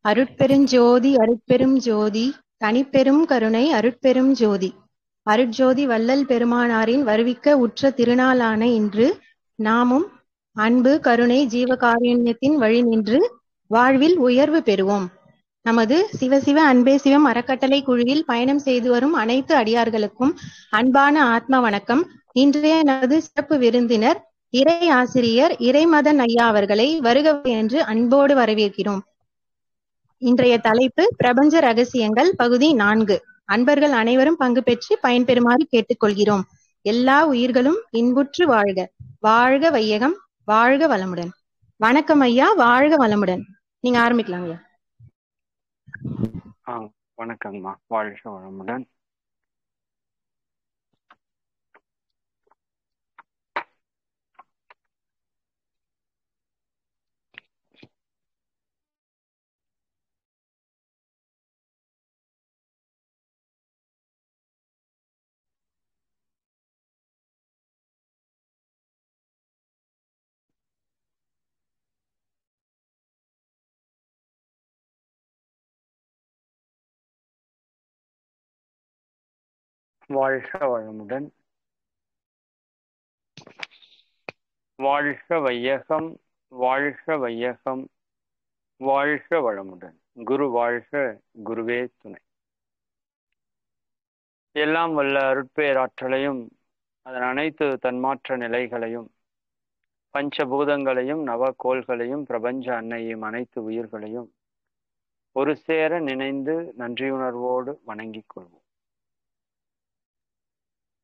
அருட்பெருஞ்சோதி அருட்பெரும் ஜோதி தனிப்பெரும் கருணை அருட்பெரும் ஜோதி அருட்ஜோதி வள்ளல் பெருமானாரின் வருவிக்க உற்ற திருநாளான இன்று நாமும் அன்பு கருணை ஜீவகாருண்யத்தின் வழி நின்று வாழ்வில் உயர்வு பெறுவோம். நமது சிவசிவ அன்பே சிவம் அறக்கட்டளை குழுவில் பயணம் செய்து வரும் அனைத்து அடியார்களுக்கும் அன்பான ஆத்ம வணக்கம். இன்றைய நமது சிறப்பு விருந்தினர் இறை ஆசிரியர் இறைமதன் ஐயா அவர்களை வருக என்று அன்போடு வரவேற்கிறோம். இன்றைய தலைப்பு பிரபஞ்ச ரகசியங்கள் பகுதி 4. அன்பர்கள் அனைவரும் பங்கு பெற்று பயன்பெறுமாறு கேட்டுக்கொள்கிறோம். எல்லா உயிர்களும் இன்புற்று வாழ்க. வாழ்க வையகம், வாழ்க வளமுடன். வணக்கம் ஐயா, வாழ்க வளமுடன். நீங்க ஆரம்பிக்கலாம் ஐயா. வணக்கம்மா, வாழ்க வளமுடன். வாழ்க வளமுடன். வாழ்க வையகம், வாழ்க வையகம், வாழ்க வளமுடன். குரு வாழ்க, குருவே துணை. எல்லாம் வல்ல அருட்பேராற்றலையும் அதன் அனைத்து தன்மாற்ற நிலைகளையும் பஞ்சபூதங்களையும் நவகோள்களையும் பிரபஞ்ச அன்னையும் அனைத்து உயிர்களையும் ஒரு சேர நினைந்து நன்றியுணர்வோடு வணங்கிக் கொள்வோம்.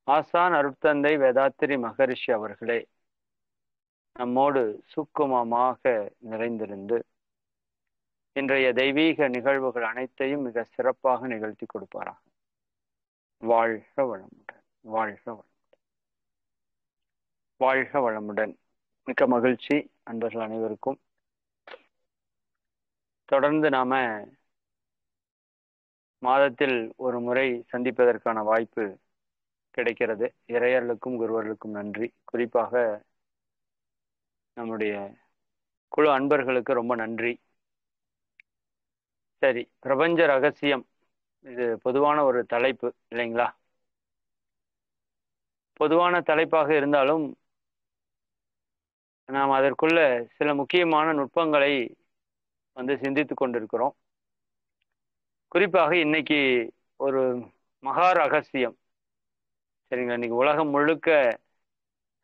ஆசான் அருட்தந்தை வேதாத்திரி மகரிஷி அவர்களே நம்மோடு சுக்குமமாக நிறைந்திருந்து இன்றைய தெய்வீக நிகழ்வுகள் அனைத்தையும் மிக சிறப்பாக நிகழ்த்தி கொடுப்பாராக. வாழ்க வளமுடன், வாழ்க வளமுடன், வாழ்க வளமுடன். மிக்க மகிழ்ச்சி அன்பர்கள் அனைவருக்கும். தொடர்ந்து நாம மாதத்தில் ஒரு முறை சந்திப்பதற்கான வாய்ப்பு கிடைக்கிறது. இறையர்களுக்கும் குருவர்களுக்கும் நன்றி. குறிப்பாக நம்முடைய குழு அன்பர்களுக்கு ரொம்ப நன்றி. சரி, பிரபஞ்ச ரகசியம், இது பொதுவான ஒரு தலைப்பு இல்லைங்களா? பொதுவான தலைப்பாக இருந்தாலும் நாம் அதற்குள்ள சில முக்கியமான நுட்பங்களை சிந்தித்து கொண்டிருக்கிறோம். குறிப்பாக இன்னைக்கு ஒரு மகா ரகசியம், சரிங்களா? இன்னைக்கு உலகம் முழுக்க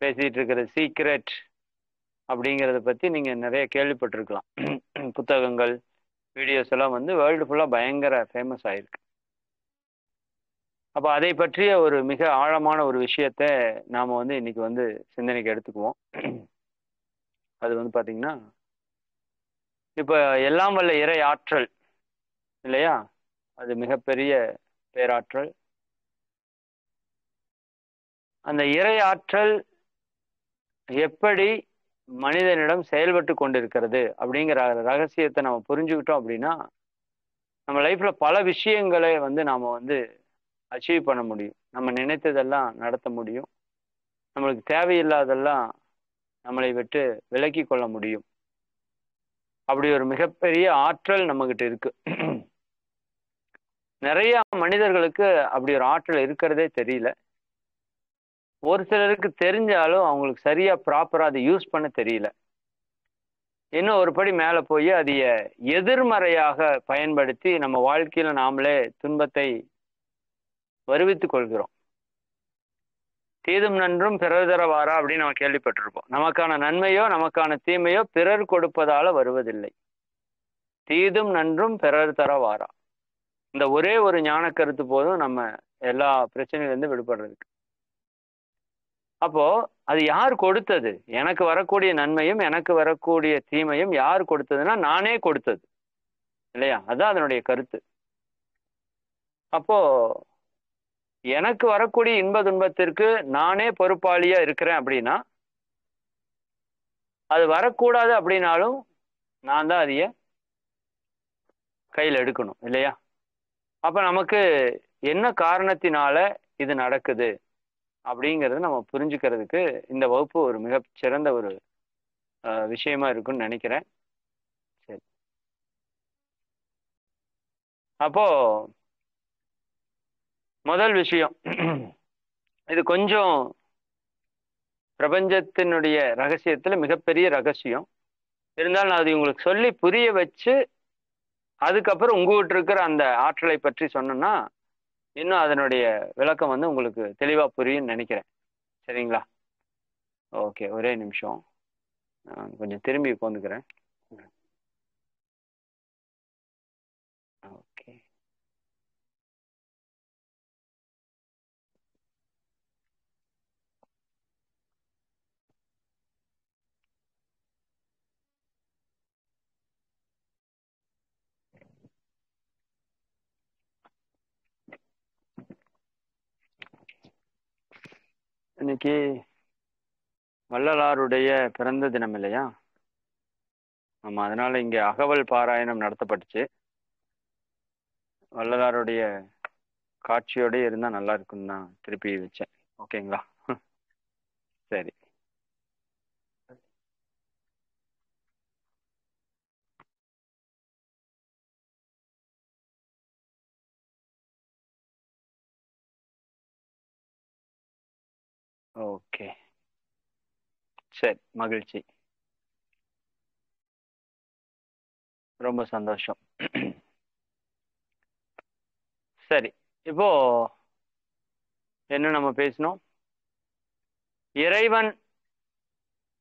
பேசிட்டு இருக்கிற சீக்ரெட் அப்படிங்கிறத பத்தி நீங்க நிறைய கேள்விப்பட்டிருக்கலாம். புத்தகங்கள், வீடியோஸ் எல்லாம் வேர்ல்டு ஃபுல்லா பயங்கர ஃபேமஸ் ஆயிருக்கு. அப்ப அதை பற்றிய ஒரு மிக ஆழமான ஒரு விஷயத்த நாம இன்னைக்கு சிந்தனைக்கு எடுத்துக்குவோம். அது பாத்தீங்கன்னா, இப்ப எல்லாம் வல்ல இறை ஆற்றல் இல்லையா? அது மிகப்பெரிய பேராற்றல். அந்த இறை ஆற்றல் எப்படி மனிதனிடம் செயல்பட்டு கொண்டிருக்கிறது அப்படிங்கிற ரகசியத்தை நம்ம புரிஞ்சுக்கிட்டோம் அப்படின்னா நம்ம லைஃப்ல பல விஷயங்களை நாம அச்சீவ் பண்ண முடியும். நம்ம நினைத்ததெல்லாம் நடத்த முடியும். நம்மளுக்கு தேவையில்லாதெல்லாம் நம்மளை விட்டு விலக்கி கொள்ள முடியும். அப்படி ஒரு மிகப்பெரிய ஆற்றல் நம்மகிட்ட இருக்கு. நிறைய மனிதர்களுக்கு அப்படி ஒரு ஆற்றல் இருக்கிறதே தெரியல. ஒரு சிலருக்கு தெரிஞ்சாலும் அவங்களுக்கு சரியா ப்ராப்பரா அதை யூஸ் பண்ண தெரியல. இன்னும் ஒரு படி மேல போய் அதைய எதிர்மறையாக பயன்படுத்தி நம்ம வாழ்க்கையில நாமளே துன்பத்தை வருவித்துக் கொள்கிறோம். தீதும் நன்றும் பிறர் தரவாரா அப்படின்னு நம்ம கேள்விப்பட்டிருப்போம். நமக்கான நன்மையோ நமக்கான தீமையோ பிறர் கொடுப்பதால வருவதில்லை. தீதும் நன்றும் பிறர் தரவாரா, இந்த ஒரே ஒரு ஞான கருத்து போதும் நம்ம எல்லா பிரச்சனையிலிருந்து விடுபடுறதுக்கு. அப்போ அது யார் கொடுத்தது? எனக்கு வரக்கூடிய நன்மையும் எனக்கு வரக்கூடிய தீமையும் யார் கொடுத்ததுன்னா நானே கொடுத்தது இல்லையா? அதான் அதனுடைய கருத்து. அப்போ எனக்கு வரக்கூடிய இன்ப துன்பத்திற்கு நானே பொறுப்பாளியா இருக்கிறேன் அப்படின்னா, அது வரக்கூடாது அப்படின்னாலும் நான் தான் அதைய கையில் எடுக்கணும் இல்லையா? அப்ப நமக்கு என்ன காரணத்தினால இது நடக்குது அப்படிங்கிறது நம்ம புரிஞ்சுக்கிறதுக்கு இந்த வகுப்பு ஒரு மிக சிறந்த ஒரு விஷயமா இருக்குன்னு நினைக்கிறேன். சரி, அப்போ முதல் விஷயம், இது கொஞ்சம் பிரபஞ்சத்தினுடைய ரகசியத்துல மிகப்பெரிய ரகசியம். இருந்தாலும் நான் அது உங்களுக்கு சொல்லி புரிய வச்சு அதுக்கப்புறம் உங்ககிட்ட இருக்கிற அந்த ஆற்றலை பற்றி சொன்னோம்னா இன்னும் அதனுடைய விளக்கம் வந்து உங்களுக்கு தெளிவா புரியும்னு நினைக்கிறேன். சரிங்களா? ஓகே, ஒரே நிமிஷம், நான் கொஞ்சம் திரும்பி உட்காந்துக்கிறேன். ஓகே, இன்னைக்கு வள்ளலாருடைய பிறந்த தினம் இல்லையா? ஆமா, அதனால இங்க அகவல் பாராயணம் நடத்தப்பட்டுச்சு. வள்ளலாருடைய காட்சியோட இருந்தா நல்லா இருக்குன்னு தான் திருப்பி வச்சேன். ஓகேங்களா? சரி. ஓகே, சரி, மகிழ்ச்சி, ரொம்ப சந்தோஷம். சரி, இப்போ என்ன நம்ம பேசணும்? இறைவன்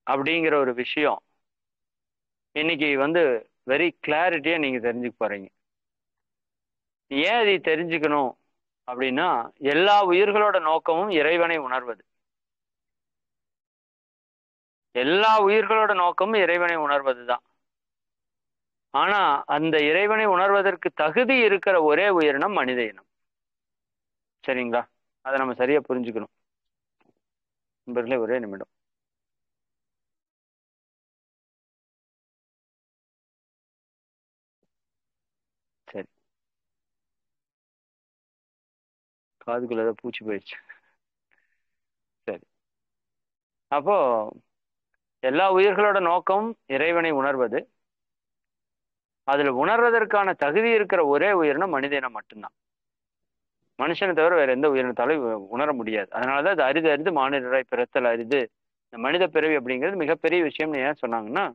அப்படிங்கிற ஒரு விஷயம் இன்னைக்கு வந்து வெரி கிளாரிட்டியா நீங்க தெரிஞ்சுக்க போறீங்க. ஏன் அதை தெரிஞ்சுக்கணும் அப்படின்னா, எல்லா உயிர்களோட நோக்கமும் இறைவனை உணர்வது. எல்லா உயிர்களோட நோக்கமும் இறைவனை உணர்வதுதான். ஆனா அந்த இறைவனை உணர்வதற்கு தகுதி இருக்கிற ஒரே உயிரினம் மனித இனம். சரிங்களா? அதை நம்ம சரியா புரிஞ்சுக்கணும். நண்பர்களே, ஒரே நிமிடம். சரி, காதுக்குள்ள ஏதோ பூச்சி போயிடுச்சு. சரி, அப்போ எல்லா உயிர்களோட நோக்கம் இறைவனை உணர்வது. அதுல உணர்வதற்கான தகுதி இருக்கிற ஒரே உயிரினம் மனித இனம் மட்டும்தான். மனுஷனை தவிர வேற எந்த உயிரினத்தாலும் உணர முடியாது. அதனாலதான் அது அரிது அரிது மானிடராய் பிறத்தல் அரிது. இந்த மனித பிறவி அப்படிங்கிறது மிகப்பெரிய விஷயம்னு ஏன் சொன்னாங்கன்னா,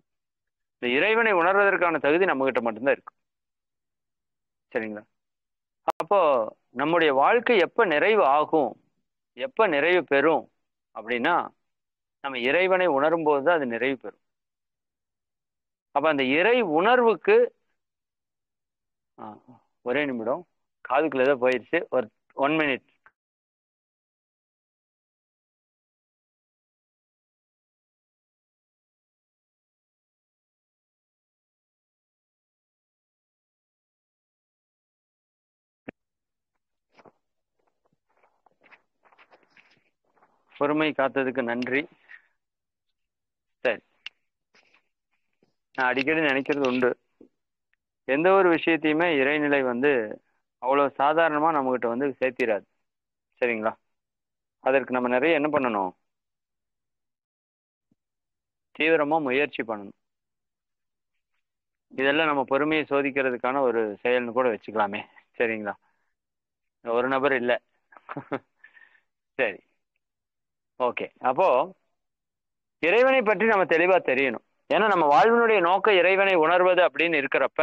இந்த இறைவனை உணர்வதற்கான தகுதி நம்ம கிட்ட மட்டும்தான் இருக்கு. சரிங்களா? அப்போ நம்முடைய வாழ்க்கை எப்ப நிறைவு ஆகும், எப்ப நிறைவு பெறும் அப்படின்னா, நம்ம இறைவனை உணரும் போதுதான் அது நிறைவு பெறும். அப்ப அந்த இறை உணர்வுக்கு ஒரே நிமிடம், காதுக்குள்ள ஏதோ போயிடுச்சு, ஒரு 1 minute. பொறுமை காத்ததுக்கு நன்றி. சரி, நான் அடிக்கடி நினைக்கிறது உண்டு, எந்த ஒரு விஷயத்தையுமே இறைநிலை வந்து அவ்வளவு சாதாரணமா நம்மகிட்ட வந்து சேர்த்திராது. சரிங்களா? அதற்கு நம்ம நிறைய என்ன பண்ணணும்? தீவிரமா முயற்சி பண்ணணும். இதெல்லாம் நம்ம பொறுமையை சோதிக்கிறதுக்கான ஒரு செயல்னு கூட வச்சுக்கலாமே. சரிங்களா? ஒரு நபர் இல்லை. சரி, ஓகே. அப்போ இறைவனை பற்றி நம்ம தெளிவா தெரியணும். ஏன்னா நம்ம வாழ்வினுடைய நோக்கம் இறைவனை உணர்வது அப்படின்னு இருக்கிறப்ப,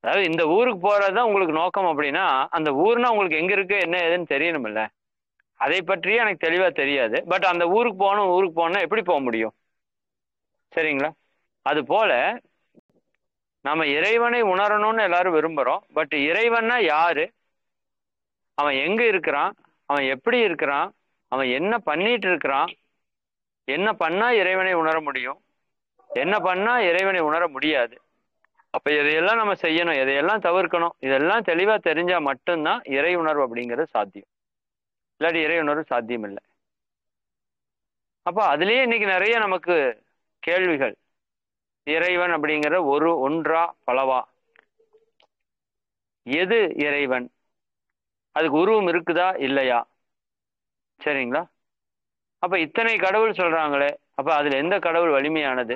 அதாவது இந்த ஊருக்கு போறதுதான் உங்களுக்கு நோக்கம் அப்படின்னா, அந்த ஊர்னா உங்களுக்கு எங்க இருக்கு என்ன ஏதுன்னு தெரியணும்ல. அதை பற்றியே எனக்கு தெளிவா தெரியாது. பட் அந்த ஊருக்கு போகணும்னா எப்படி போக முடியும்? சரிங்களா? அது போல நம்ம இறைவனை உணரணும்னு எல்லாரும் விரும்புறோம். பட் இறைவன்னா யாரு, அவன் எங்க இருக்கிறான், அவன் எப்படி இருக்கிறான், அவன் என்ன பண்ணிட்டு இருக்கிறான், என்ன பண்ணா இறைவனை உணர முடியும், என்ன பண்ணா இறைவனை உணர முடியாது, அப்ப இதையெல்லாம் நம்ம செய்யணும், இதையெல்லாம் தவிர்க்கணும், இதெல்லாம் தெளிவா தெரிஞ்சா மட்டும்தான் இறை உணர்வு அப்படிங்கிறது சாத்தியம். இல்லாட்டி இறை உணர்வு சாத்தியம் இல்லை. அப்ப அதுலயே இன்னைக்கு நிறைய நமக்கு கேள்விகள். இறைவன் அப்படிங்கிற ஒன்றா பலவா, எது இறைவன், அதுக்கு உருவம் இருக்குதா இல்லையா? சரிங்களா? அப்ப இத்தனை கடவுள் சொல்றாங்களே, அப்ப அதுல எந்த கடவுள் வலிமையானது?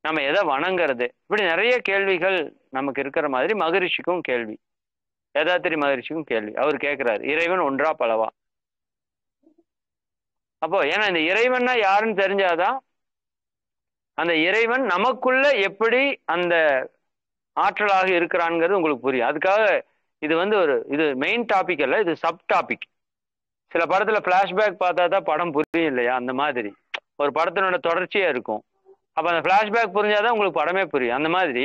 நம்ம எதை வணங்குறது, இப்படி நிறைய கேள்விகள் நமக்கு இருக்கிற மாதிரி மகரிஷிக்கும் கேள்வி, வேதாத்திரி மகரிஷிக்கும் கேள்வி. அவர் கேட்கிறாரு, இறைவன் ஒன்றா பலவா? அப்போ ஏன்னா இந்த இறைவன்னா யாருன்னு தெரிஞ்சாதான் அந்த இறைவன் நமக்குள்ள எப்படி அந்த ஆற்றலாக இருக்கிறான்ங்கிறது உங்களுக்கு புரியும். அதுக்காக இது இது மெயின் டாபிக் அல்ல, இது சப் டாபிக். சில படத்துல பிளாஷ்பேக் பார்த்தா தான் படம் புரியும் இல்லையா? அந்த மாதிரி ஒரு படத்தினோட தொடர்ச்சியா இருக்கும். அப்ப அந்த பிளாஷ்பேக் புரிஞ்சாதான் உங்களுக்கு படமே புரியும். அந்த மாதிரி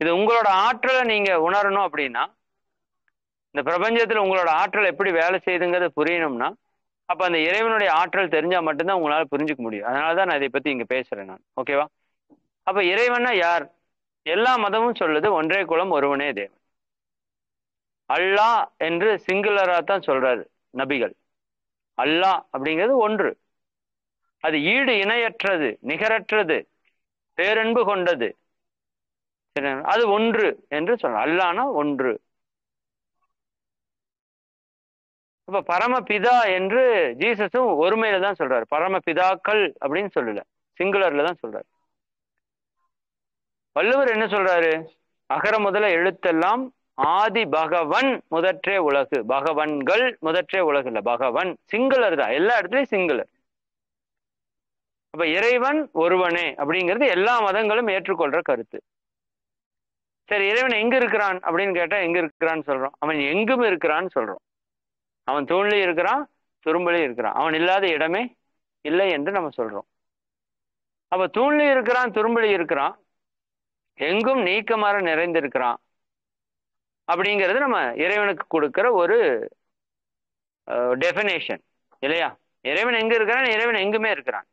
இது உங்களோட ஆற்றலை நீங்க உணரணும் அப்படின்னா, இந்த பிரபஞ்சத்துல உங்களோட ஆற்றல் எப்படி வேலை செய்யுதுங்கிறது புரியணும்னா, அப்ப அந்த இறைவனுடைய ஆற்றல் தெரிஞ்சா மட்டும்தான் உங்களால புரிஞ்சுக்க முடியும். அதனாலதான் நான் இதை பத்தி இங்க பேசுறேன் நான். ஓகேவா? அப்ப இறைவன்னா யார்? எல்லா மதமும் சொல்லுது ஒன்றே குலம் ஒருவனே தேவன். அல்லாஹ் என்று சிங்குலரா தான் சொல்றாரு நபிகள். அல்லாஹ் அப்படிங்கிறது ஒன்று, அது ஈடு இணையற்றது, நிகரற்றது, பேரன்பு கொண்டது, அது ஒன்று என்று சொல்ற. அல்லாஹ்னா ஒன்று. அப்ப பரமபிதா என்று ஜீசஸும் ஒருமையில தான் சொல்றாரு. பரமபிதாக்கள் அப்படின்னு சொல்லல, சிங்குலர்ல தான் சொல்றாரு. வள்ளுவர் என்ன சொல்றாரு? அகர முதல எழுத்தெல்லாம் ஆதி பகவன் முதற்றே உலகு. பகவன்கள் முதற்றே உலகு இல்ல, பகவன் சிங்குலர் தான், எல்லா இடத்துலயும் சிங்குலர். அப்ப இறைவன் ஒருவனே அப்படிங்கிறது எல்லா மதங்களும் ஏற்றுக்கொள்ற கருத்து. சரி, இறைவன் எங்க இருக்கிறான் அப்படின்னு கேட்டா எங்க இருக்கிறான்னு சொல்றோம்? அவன் எங்கும் இருக்கிறான்னு சொல்றோம். அவன் தூண்லையும் இருக்கிறான், துரும்புலையும் இருக்கிறான். அவன் இல்லாத இடமே இல்லை என்று நம்ம சொல்றோம். அப்ப தூண்லையும் இருக்கிறான், துரும்புலையும் இருக்கிறான், எங்கும் நீக்கமர நிறைந்திருக்கிறான் அப்படிங்கிறது நம்ம இறைவனுக்கு கொடுக்கிற ஒரு டெஃபினேஷன் இல்லையா? இறைவன் எங்க இருக்கிறான்? இறைவன் எங்குமே இருக்கிறான்.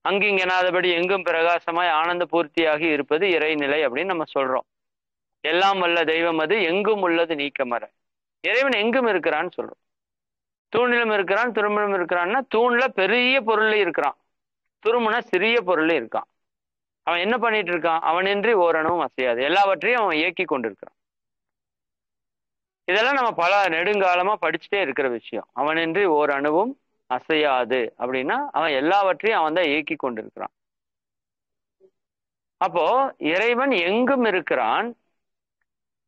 அங்கிங்கனாதபடி எங்கும் பிரகாசமாய் ஆனந்த பூர்த்தியாகி இருப்பது இறைநிலை அப்படின்னு நம்ம சொல்றோம். எல்லாம் வல்ல தெய்வம் அது, எங்கும் உள்ளது நீக்கமர. இறைவன் எங்கும் இருக்கிறான்னு சொல்றோம். தூணிலும் இருக்கிறான், துரும்பிலும் இருக்கிறான்னா தூண்ல பெரிய பொருள் இருக்கிறான், துரும்புனா சிறிய பொருள் இருக்கான். அவன் என்ன பண்ணிட்டு இருக்கான்? அவனின்றி ஓரணுவும் அசையாது, எல்லாவற்றையும் அவன் இயக்கி கொண்டிருக்கிறான். இதெல்லாம் நம்ம பல நெடுங்காலமா படிச்சுட்டே இருக்கிற விஷயம். அவனின்றி ஓர் அணுவும் அசையாது அப்படின்னா அவன் எல்லாவற்றையும் அவன் தான் இயக்கி கொண்டிருக்கிறான். அப்போ இறைவன் எங்கும் இருக்கிறான்.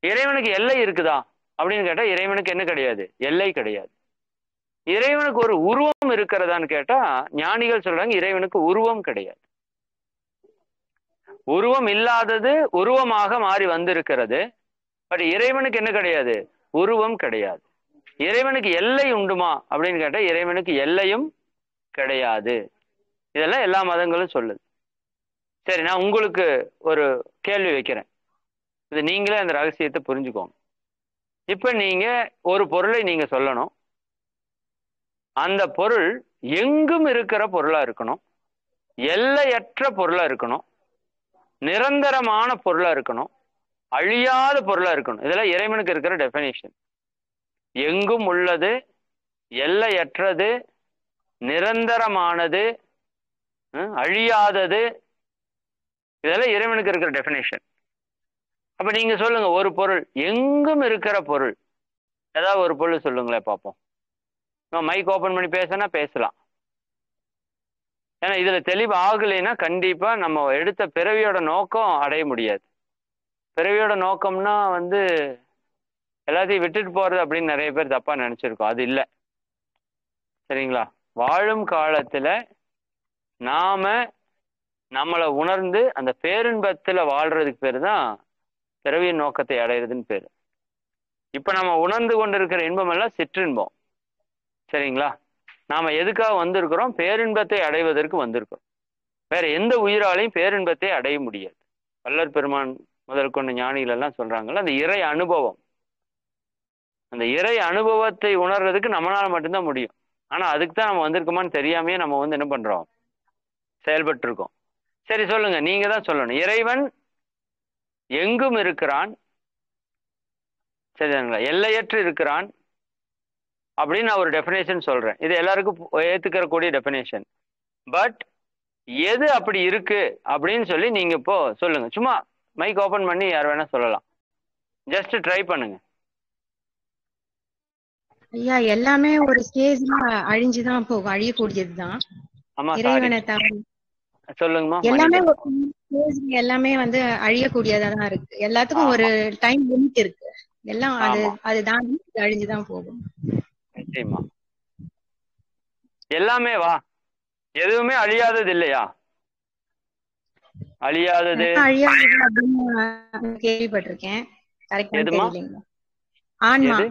இறைவனுக்கு எல்லை இருக்குதா அப்படின்னு கேட்டா இறைவனுக்கு என்ன கிடையாது? எல்லை கிடையாது. இறைவனுக்கு ஒரு உருவம் இருக்கிறதான்னு கேட்டா ஞானிகள் சொல்றாங்க இறைவனுக்கு உருவம் கிடையாது. உருவம் இல்லாதது உருவமாக மாறி வந்திருக்கிறது. பட் இறைவனுக்கு என்ன கிடையாது? உருவம் கிடையாது. இறைவனுக்கு எல்லை உண்டுமா அப்படின்னு கேட்டா இறைவனுக்கு எல்லையும் கிடையாது. இதெல்லாம் எல்லா மதங்களும் சொல்லுது. சரி, நான் உங்களுக்கு ஒரு கேள்வி வைக்கிறேன், இது நீங்களே அந்த ரகசியத்தை புரிஞ்சுக்கோங்க. இப்ப நீங்க ஒரு பொருளை நீங்க சொல்லணும். அந்த பொருள் எங்கும் இருக்கிற பொருளா இருக்கணும், எல்லையற்ற பொருளா இருக்கணும், நிரந்தரமான பொருளா இருக்கணும், அழியாத பொருளா இருக்கணும். இதெல்லாம் இறைவனுக்கு இருக்கிற டெஃபினேஷன். எங்கும் உள்ளது, எல்லையற்றது, நிரந்தரமானது, அழியாதது, இதெல்லாம் இறைவனுக்கு இருக்கிற டெஃபினேஷன். அப்ப நீங்க சொல்லுங்க, ஒரு பொருள் எங்கும் இருக்கிற பொருள் ஏதாவது ஒரு பொருள் சொல்லுங்களேன் பார்ப்போம். மைக் ஓபன் பண்ணி பேசினா பேசலாம். ஏன்னா இதுல தெளிவு ஆகலைன்னா கண்டிப்பா நம்ம எடுத்த பிறவியோட நோக்கம் அடைய முடியாது. பிறவியோட நோக்கம்னா எல்லாத்தையும் விட்டுட்டு போறது அப்படின்னு நிறைய பேர் தப்பா நினைச்சிருக்கோம். அது இல்லை, சரிங்களா? வாழும் காலத்துல நாம நம்மளை உணர்ந்து அந்த பேரின்பத்துல வாழ்றதுக்கு பேர் தான் பிறவியின் நோக்கத்தை அடையிறதுன்னு பேரு. இப்ப நம்ம உணர்ந்து கொண்டிருக்கிற இன்பம் எல்லாம் சிற்றின்பம், சரிங்களா? நாம எதுக்காக வந்திருக்கிறோம்? பேரின்பத்தை அடைவதற்கு வந்திருக்கிறோம். வேற எந்த உயிராலையும் பேரின்பத்தை அடைய முடியாது. வள்ளல் பெருமான் முதல் கொண்ட ஞானிகள் எல்லாம் சொல்றாங்கல்ல, அந்த இறை அனுபவம், அந்த இறை அனுபவத்தை உணர்றதுக்கு நம்மளால மட்டும்தான் முடியும். ஆனா அதுக்கு தான் நம்ம வந்திருக்கோமான்னு தெரியாமையே நம்ம என்ன பண்றோம்? செயல்பட்டு இருக்கோம். சரி, சொல்லுங்க, நீங்க தான் சொல்லணும். இறைவன் எங்கும் இருக்கிறான், சரிங்களா? எல்லையற்று இருக்கிறான் அப்படின்னு நான் ஒரு டெஃபினேஷன் சொல்றேன். இது எல்லாருக்கும் ஏத்துக்கிற கூடிய டெஃபினேஷன். பட் எது அப்படி இருக்கு அப்படின்னு சொல்லி நீங்க இப்போ சொல்லுங்க. சும்மா மைக் ஓபன் பண்ணி யார் வேணா சொல்லலாம். ஜஸ்ட் ட்ரை பண்ணுங்க. ஐயா, எல்லாமே ஒரு ஸ்டேஜ்ல அழிஞ்சுதான் போகும், அழியக்கூடியதுதான். ஆமா, இறைவனை தவிர சொல்லுங்கம்மா, எல்லாமே மணிகண்டன். எல்லாமே வந்து அழியக்கூடியதா தான் இருக்கு. எல்லாத்துக்கும் ஒரு ஆமா டைம் லிமிட் இருக்கு. எல்லாம் ஆமா அது தாண்டி அழிஞ்சுதான் போகும். நிச்சயமா. எல்லாமே வா, எதுவுமே அழியாதது இல்லையா? அழியாதது எல்லாம் அழியாது அப்படின்னு கேள்விப்பட்டிருக்கேன். கரெக்டான்னு எதுமா? தெரியலைங்க. ஆன்மா எது?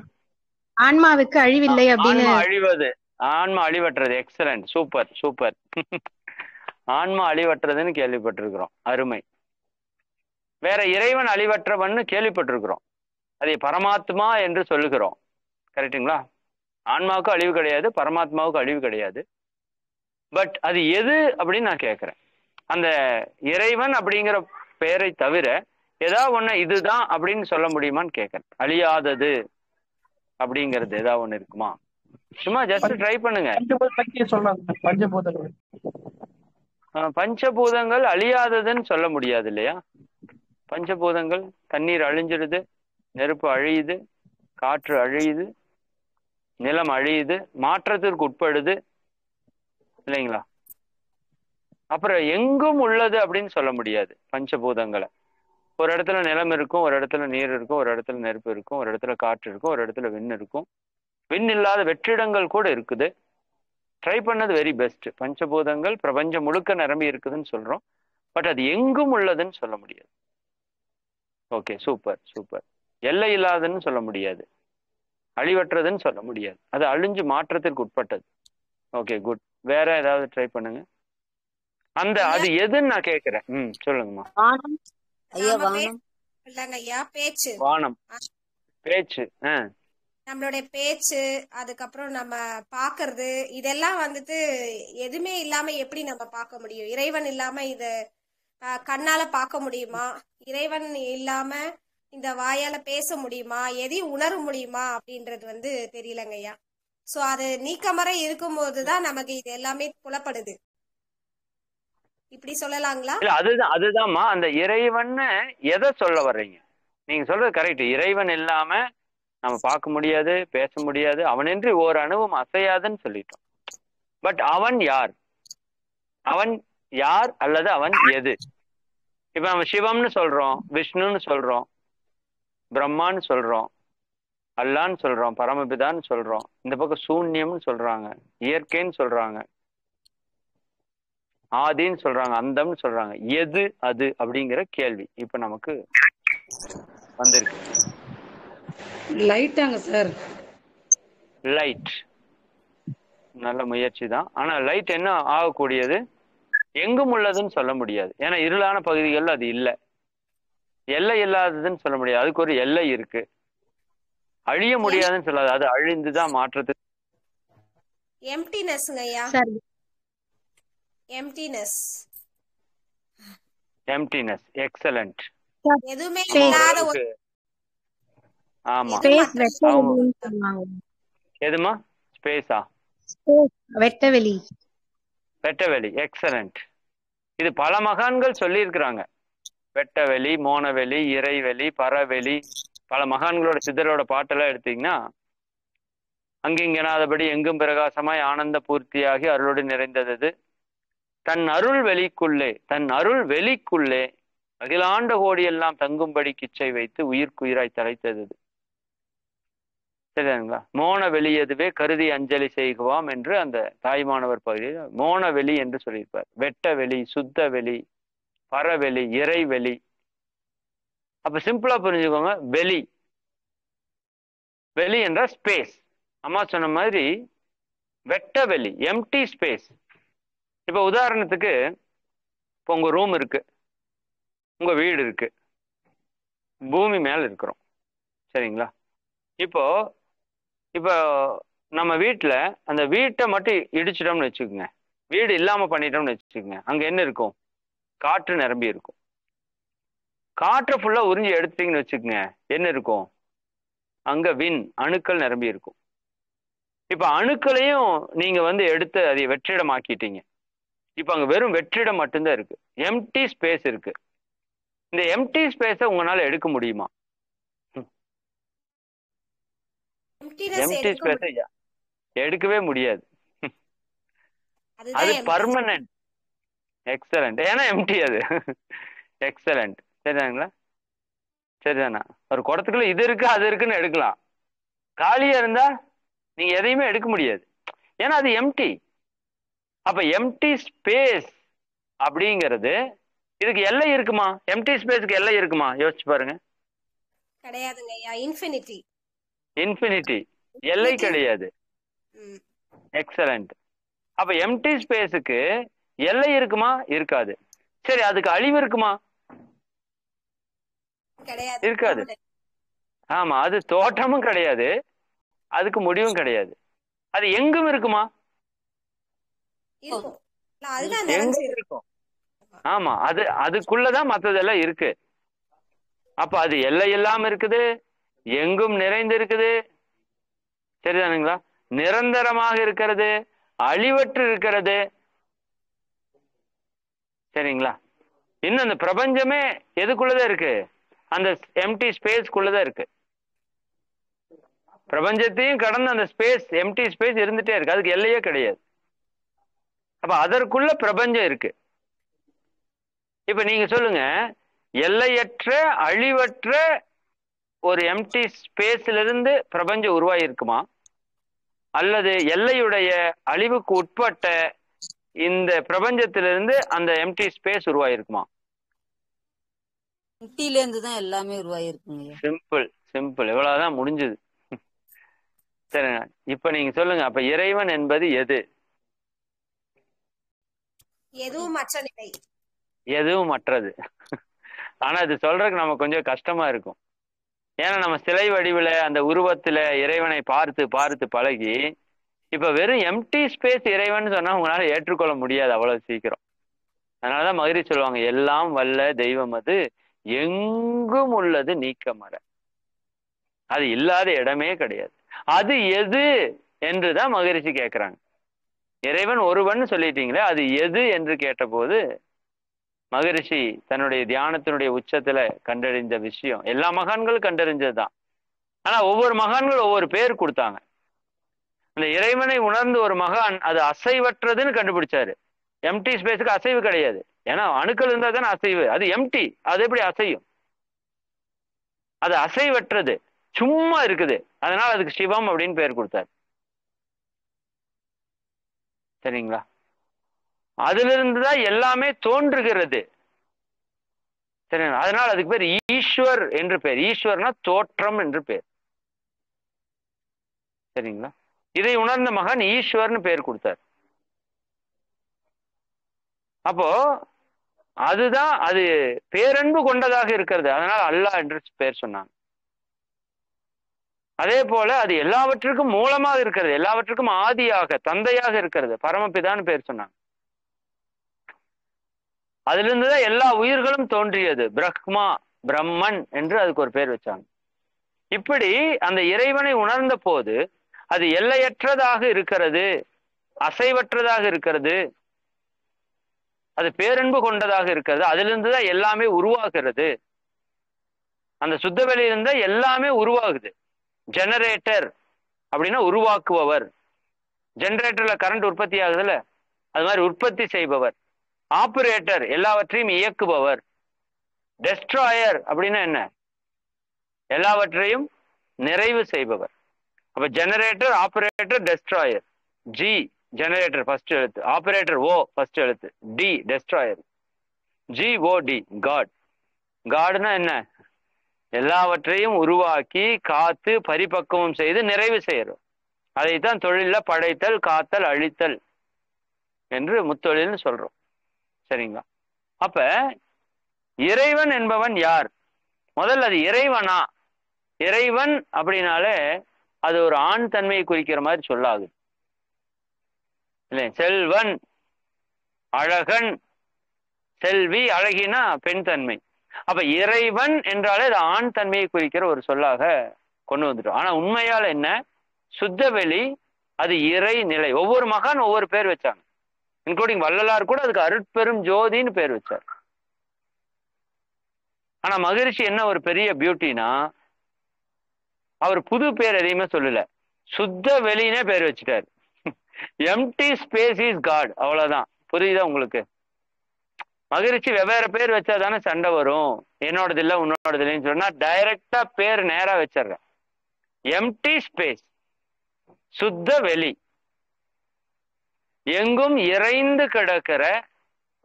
ஆன்மாவுக்கு அழிவில்லை அப்படின்னு. ஆன்மா அழிவது, ஆன்மா அழிவற்றது. Excellent, super super. ஆன்மா அழிவற்றதுன்னு கேள்விப்பட்டிருக்கிறோம். அருமை. வேற இறைவன் அழிவற்றவன்னு கேள்விப்பட்டிருக்கிறோம். அதை பரமாத்மா என்று சொல்லுகிறோம். கரெக்டுங்களா? ஆன்மாவுக்கு அழிவு கிடையாது, பரமாத்மாவுக்கு அழிவு கிடையாது. பட் அது எது அப்படின்னு நான் கேட்கிறேன். அந்த இறைவன் அப்படிங்கிற பெயரை தவிர ஏதாவது ஒண்ணு இதுதான் அப்படின்னு சொல்ல முடியுமான்னு கேட்கிறேன். அழியாதது அப்படிங்கிறது ஏதாவது ஒண்ணு இருக்குமா? சும்மா ஜஸ்ட் ட்ரை பண்ணுங்க. பஞ்சபூதங்கள் பஞ்சபூதங்கள் அழியாததுன்னு சொல்ல முடியாது இல்லையா? பஞ்சபூதங்கள், தண்ணீர் அழிஞ்சிடுது, நெருப்பு அழியுது, காற்று அழியுது, நிலம் அழியுது, மாற்றத்திற்கு உட்படுது இல்லைங்களா? அப்புறம் எங்கும் உள்ளது அப்படின்னு சொல்ல முடியாது பஞ்சபூதங்களை. ஒரு இடத்துல நிலம் இருக்கும், ஒரு இடத்துல நீர் இருக்கும், ஒரு இடத்துல நெருப்பு இருக்கும், ஒரு இடத்துல காற்று இருக்கும், ஒரு இடத்துல விண் இருக்கும். விண் இல்லாத வெற்றிடங்கள் கூட இருக்குது. ட்ரை பண்ணது வெரி பெஸ்ட். பஞ்சபூதங்கள் பிரபஞ்சம் முழுக்க நிரம்பி இருக்குதுன்னு சொல்றோம். பட் அது எங்கும் உள்ளதுன்னு சொல்ல முடியாது. Okay, super super. எல்லை இல்லாததுன்னு சொல்ல முடியாது, அழிவற்றதுன்னு சொல்ல முடியாது, அது அழிஞ்சு மாற்றத்திற்கு உட்பட்டது. Okay, good. வேற ஏதாவது ட்ரை பண்ணுங்க. அந்த அது எதுன்னு நான் கேட்கிறேன். சொல்லுங்கம்மா. பேச்சு, வானம், பேச்சு. நம்மளுடைய பேச்சு, அதுக்கப்புறம் நம்ம பாக்குறது, இதெல்லாம் வந்துட்டு எதுவுமே இல்லாம எப்படி நம்ம பார்க்க முடியும்? இறைவன் இல்லாம இத கண்ணால பார்க்க முடியுமா? இறைவன் இல்லாம இந்த வாயால பேச முடியுமா? எதையும் உணர முடியுமா அப்படின்றது வந்து தெரியலங்க ஐயா. சோ அது நீக்கமறை இருக்கும்போதுதான் நமக்கு இது எல்லாமே புலப்படுது. இப்படி சொல்லலாங்களா? இல்ல, அதுதான்மா அந்த இறைவன். எதை சொல்ல வர்றீங்க? நீங்க சொல்றது கரெக்ட். இறைவன் இல்லாம நம்ம பார்க்க முடியாது, பேச முடியாது, அவனின்றி ஓர் அணுவும் அசையாதுன்னு சொல்லிட்டோம். பட் அவன் யார்? அவன் யார் அல்லது அவன் எது? இப்ப நம்ம சிவம்னு சொல்றோம், விஷ்ணுன்னு சொல்றோம், பிரம்மான்னு சொல்றோம், அல்லான்னு சொல்றோம், பரமபிதான்னு சொல்றோம், இந்த பக்கம் சூன்யம்னு சொல்றாங்க, இயற்கைன்னு சொல்றாங்க, ஆதின்னு சொல்றாங்க, அந்தம்னு சொல்றாங்க. எது அது அப்படிங்கிற கேள்வி இப்ப நமக்கு வந்திருக்கு. லைட்டாங்க சார். லைட் நல்ல முயற்சி தான். ஆனா லைட் என்ன ஆகக்கூடியது? எங்கும் உள்ளதுன்னு சொல்ல முடியாது. ஏன்னா இருளான பகுதிகள் அது இல்லை. எல்லை இல்லாததுன்னு சொல்ல முடியாது, அதுக்கு ஒரு எல்லை இருக்கு. அழிய முடியாதுன்னு சொல்லாது, அது அழிந்துதான் மாற்றத்துக்கு. எம்டினஸ்ங்க ஐயா. எம்டினஸ். Emptiness, excellent. எதுவுமே இல்லாத ஒரு. ஆமா. எதுமா? ஸ்பேஸா? வெட்டவெளி. வெட்டவெளி, எக்ஸலண்ட். இது பல மகான்கள் சொல்லி இருக்கிறாங்க. வெட்டவெளி, மோனவெளி, இறைவெளி, பரவெளி. பல மகான்களோட சித்தரோட பாட்டெல்லாம் எடுத்தீங்கன்னா, அங்கிங்கனாதபடி எங்கும் பிரகாசமாய் ஆனந்த பூர்த்தியாகி அருளோடு நிறைந்தது தன் அருள் வெளிக்குள்ளே, தன் அருள் வெளிக்குள்ளே அகிலாண்ட கோடி எல்லாம் தங்கும்படி கிச்சை வைத்து உயிர்க்குயிராய் தலைத்தது. சரிங்களா? மோன வெளியதுவே கருதி அஞ்சலி செய்குவாம் என்று அந்த தாய்மானவர் பகுதியில் மோன வெளி என்று சொல்லியிருப்பார். வெட்ட வெளி, சுத்த வெளி, பரவெளி, இறைவெளி. அப்ப சிம்பிளா புரிஞ்சுக்கோங்க, வெளி. வெளி என்ற ஸ்பேஸ். அம்மா சொன்ன மாதிரி வெட்ட வெளி, எம்டி ஸ்பேஸ். இப்ப உதாரணத்துக்கு, இப்போ உங்க ரூம் இருக்கு, உங்க வீடு இருக்கு, பூமி மேல இருக்கிறோம். சரிங்களா? இப்போ நம்ம வீட்டுல அந்த வீட்டை மட்டும் இடிச்சிட்டோம்னு வச்சுக்கோங்க, வீடு இல்லாம பண்ணிட்டோம்னு வச்சுக்கோங்க, அங்க என்ன இருக்கும்? காற்று நிரம்பி இருக்கும். காற்றை ஃபுல்லா உறிஞ்சி எடுத்தீங்கன்னு வச்சுக்கோங்க, என்ன இருக்கும்? அங்க விண், அணுக்கள் நிரம்பி இருக்கும். இப்ப அணுக்களையும் நீங்க எடுத்து அதை வெற்றிடம் ஆக்கிட்டீங்க. இப்ப அங்க வெறும் வெற்றிடம் மட்டும்தான் இருக்கு, எம்டி ஸ்பேஸ் இருக்கு. இந்த எம்டி ஸ்பேஸை உங்களால எடுக்க முடியுமா? எம்டி ஸ்பேஸை எடுக்கவே முடியாது. அது பர்மனன்ட். எக்ஸலண்ட். ஏன்னா எம்டி அது. எக்ஸலண்ட். சரிதாங்களா? சரிதானா? ஒரு குடத்துக்குள்ள இது இருக்கு அது இருக்குன்னு எடுக்கலாம். காலியா இருந்தா நீங்க எதையுமே எடுக்க முடியாது. ஏன்னா அது எம்டி. அப்ப எம்டி ஸ்பேஸ் அப்படிங்கிறது இதுக்கு எல்லை இருக்குமா? எம்டி ஸ்பேஸ்க்கு எல்லை இருக்குமா? யோசிச்சு பாருங்க. கிடையாதுங்க ஐயா. இன்ஃபினிட்டி. இன்ஃபினிட்டி. எல்லை கிடையாது. எக்ஸலண்ட். அப்ப எம்டி ஸ்பேஸுக்கு எல்லை இருக்குமா? இருக்காது. சரி, அதுக்கு அழிவு இருக்குமா? கிடையாது. இருக்காது. ஆமா, அது தோற்றமும் கிடையாது, அதுக்கு முடிவும் கிடையாது. அது எங்கும் இருக்குமா? இருக்கும். அதுதான் எங்கும் இருக்கும். ஆமா, அதுக்குள்ளதான் மற்றதெல்லாம் இருக்கு. அப்ப அது எல்லை இல்லாம இருக்குது, எங்கும் நிறைந்து இருக்குது. சரிதானுங்களா? நிரந்தரமாக இருக்கிறது, அழிவற்று இருக்கிறது. சரிங்களா? இன்னும் அந்த பிரபஞ்சமே எதுக்குள்ளதான் இருக்கு? அந்த எம்டி ஸ்பேஸ்க்குள்ளதான் இருக்கு. பிரபஞ்சத்தையும் கடந்து அந்த ஸ்பேஸ், எம்டி ஸ்பேஸ் இருந்துட்டே இருக்கு. அதுக்கு எல்லையே கிடையாது. அப்ப அதற்குள்ள பிரபஞ்சம் இருக்கு. இப்ப நீங்க சொல்லுங்க, எல்லையற்ற அழிவற்ற ஒரு எம்டி ஸ்பேஸ்ல இருந்து பிரபஞ்சம் உருவாகி இருக்குமா? அல்லது எல்லையுடைய அழிவுக்கு உட்பட்ட இந்த பிரபஞ்சத்திலிருந்து அந்த எம்டி ஸ்பேஸ் உருவாயிருக்குமா? எம்டில இருந்து தான் எல்லாமே உருவாயிருக்குங்க. சிம்பிள் சிம்பிள், இவ்வளவுதான் முடிஞ்சது. சரி, இப்ப நீங்க சொல்லுங்க, அப்ப இறைவன் என்பது எது? எதுவும் மற்ற நிலை. எதுவும் மற்றது. ஆனா இது சொல்றதுக்கு நம்ம கொஞ்சம் கஷ்டமா இருக்கும். ஏன்னா நம்ம சிலை வடிவில் அந்த உருவத்துல இறைவனை பார்த்து பார்த்து பழகி, இப்ப வெறும் எம்டி ஸ்பேஸ் இறைவன் சொன்னா உங்களால ஏற்றுக்கொள்ள முடியாது அவ்வளவு சீக்கிரம். அதனாலதான் மகிழ்ச்சி சொல்லுவாங்க, எல்லாம் வல்ல தெய்வம் அது எங்கும் உள்ளது நீக்கமற. அது இல்லாத இடமே கிடையாது. அது எது என்றுதான் மகிழ்ச்சி கேட்கிறாங்க. இறைவன் ஒருவன் சொல்லிட்டீங்களே, அது எது என்று கேட்டபோது மகரிஷி தன்னுடைய தியானத்தினுடைய உச்சத்துல கண்டறிந்த விஷயம் எல்லா மகான்களும் கண்டறிஞ்சதுதான். ஆனா ஒவ்வொரு மகான்களும் ஒவ்வொரு பேர் கொடுத்தாங்க. அந்த இறைவனை உணர்ந்து ஒரு மகான் அது அசைவற்றதுன்னு கண்டுபிடிச்சாரு. எம்டி ஸ்பேஸுக்கு அசைவு கிடையாது. ஏன்னா அணுக்கள் இருந்தா தானே அசைவு. அது எம்டி, அது எப்படி அசையும்? அது அசைவற்றது, சும்மா இருக்குது. அதனால அதுக்கு சிவம் அப்படின்னு பேர் கொடுத்தாரு. சரிங்களா? அதுல இருந்துதான் எல்லாமே தோன்றுகிறது. சரிங்களா? அதனால அதுக்கு பேர் ஈஸ்வர் என்று பேர். ஈஸ்வர்னா தோற்றம் என்று பேர். சரிங்களா? இதை உணர்ந்த மகன் ஈஸ்வர்னு பேர் கொடுத்தார். அப்போ அதுதான், அது பேரன்பு கொண்டதாக இருக்கிறது. அதனால அல்லாஹ் என்று பேர் சொன்னாங்க. அதே போல அது எல்லாவற்றுக்கும் மூலமாக இருக்கிறது, எல்லாவற்றுக்கும் ஆதியாக தந்தையாக இருக்கிறது, பரமபிதான்னு பேர் சொன்னாங்க. அதுல இருந்துதான் எல்லா உயிர்களும் தோன்றியது, பிரம்மா பிரம்மன் என்று அதுக்கு ஒரு பேர் வச்சாங்க. இப்படி அந்த இறைவனை உணர்ந்த போது அது எல்லையற்றதாக இருக்கிறது, அசைவற்றதாக இருக்கிறது, அது பேரன்பு கொண்டதாக இருக்கிறது. அதுல இருந்துதான் எல்லாமே உருவாகிறது. அந்த சுத்த வெளியிலிருந்தா எல்லாமே உருவாகுது. ஜெனரேட்டர் அப்படின்னா உருவாக்குபவர். ஜெனரேட்டர்ல கரண்ட் உற்பத்தி ஆகுதுல்ல, அது மாதிரி உற்பத்தி செய்பவர். ஆபரேட்டர் எல்லாவற்றையும் இயக்குபவர். டெஸ்ட்ராயர் அப்படின்னா என்ன? எல்லாவற்றையும் நிறைவு செய்பவர். அப்ப generator, operator, destroyer. G generator first எழுத்து, ஆபரேட்டர் ஓ ஃபர்ஸ்ட் எழுத்து, டி டெஸ்ட்ராயர். GOD God. காட்னா என்ன? எல்லாவற்றையும் உருவாக்கி காத்து பரிபக்குவம் செய்து நிறைவு செய்யறோம். அதைத்தான் தொழில படைத்தல் காத்தல் அழித்தல் என்று முத்தொழில்னு சொல்றோம். சரிங்களா? அப்ப இறைவன் என்பவன் யார்? முதல்ல அது இறைவனா? இறைவன் அப்படின்னாலே அது ஒரு ஆண் தன்மையை குறிக்கிற மாதிரி சொல்லாகுது இல்லை? செல்வன், அழகன், செல்வி, அழகினா பெண் தன்மை. அப்ப இறைவன் என்றாலே அது ஆண் தன்மையை குறிக்கிற ஒரு சொல்லாக கொண்டு வந்துட்டோம். ஆனா உண்மையால் என்ன? சுத்த வெளி, அது இறை நிலை. ஒவ்வொரு மகான் ஒவ்வொரு பேர் வச்சாங்க. இன்க்ளூடிங் வள்ளலார் கூட அதுக்கு அருட்பெரும் ஜோதின்னு பேர் வச்சார். ஆனா மகரிஷி என்ன ஒரு பெரிய பியூட்டினா, அவர் புது பேர் எதையுமே சொல்லல, சுத்த வெளினே பேர் வச்சுட்டார். Empty space is God. அவ்வளவுதான். புரியுதா உங்களுக்கு? மகிழ்ச்சி வெவ்வேறு பேர் வச்சா தானே சண்டை வரும். என்னோடது இல்லை உன்னோடது இல்லைன்னு சொன்னா டைரக்டா பேர் நேரா வச்சிடுறேன். எம்டி ஸ்பேஸ், சுத்த வெளி, எங்கும் இறைந்து கிடக்கிற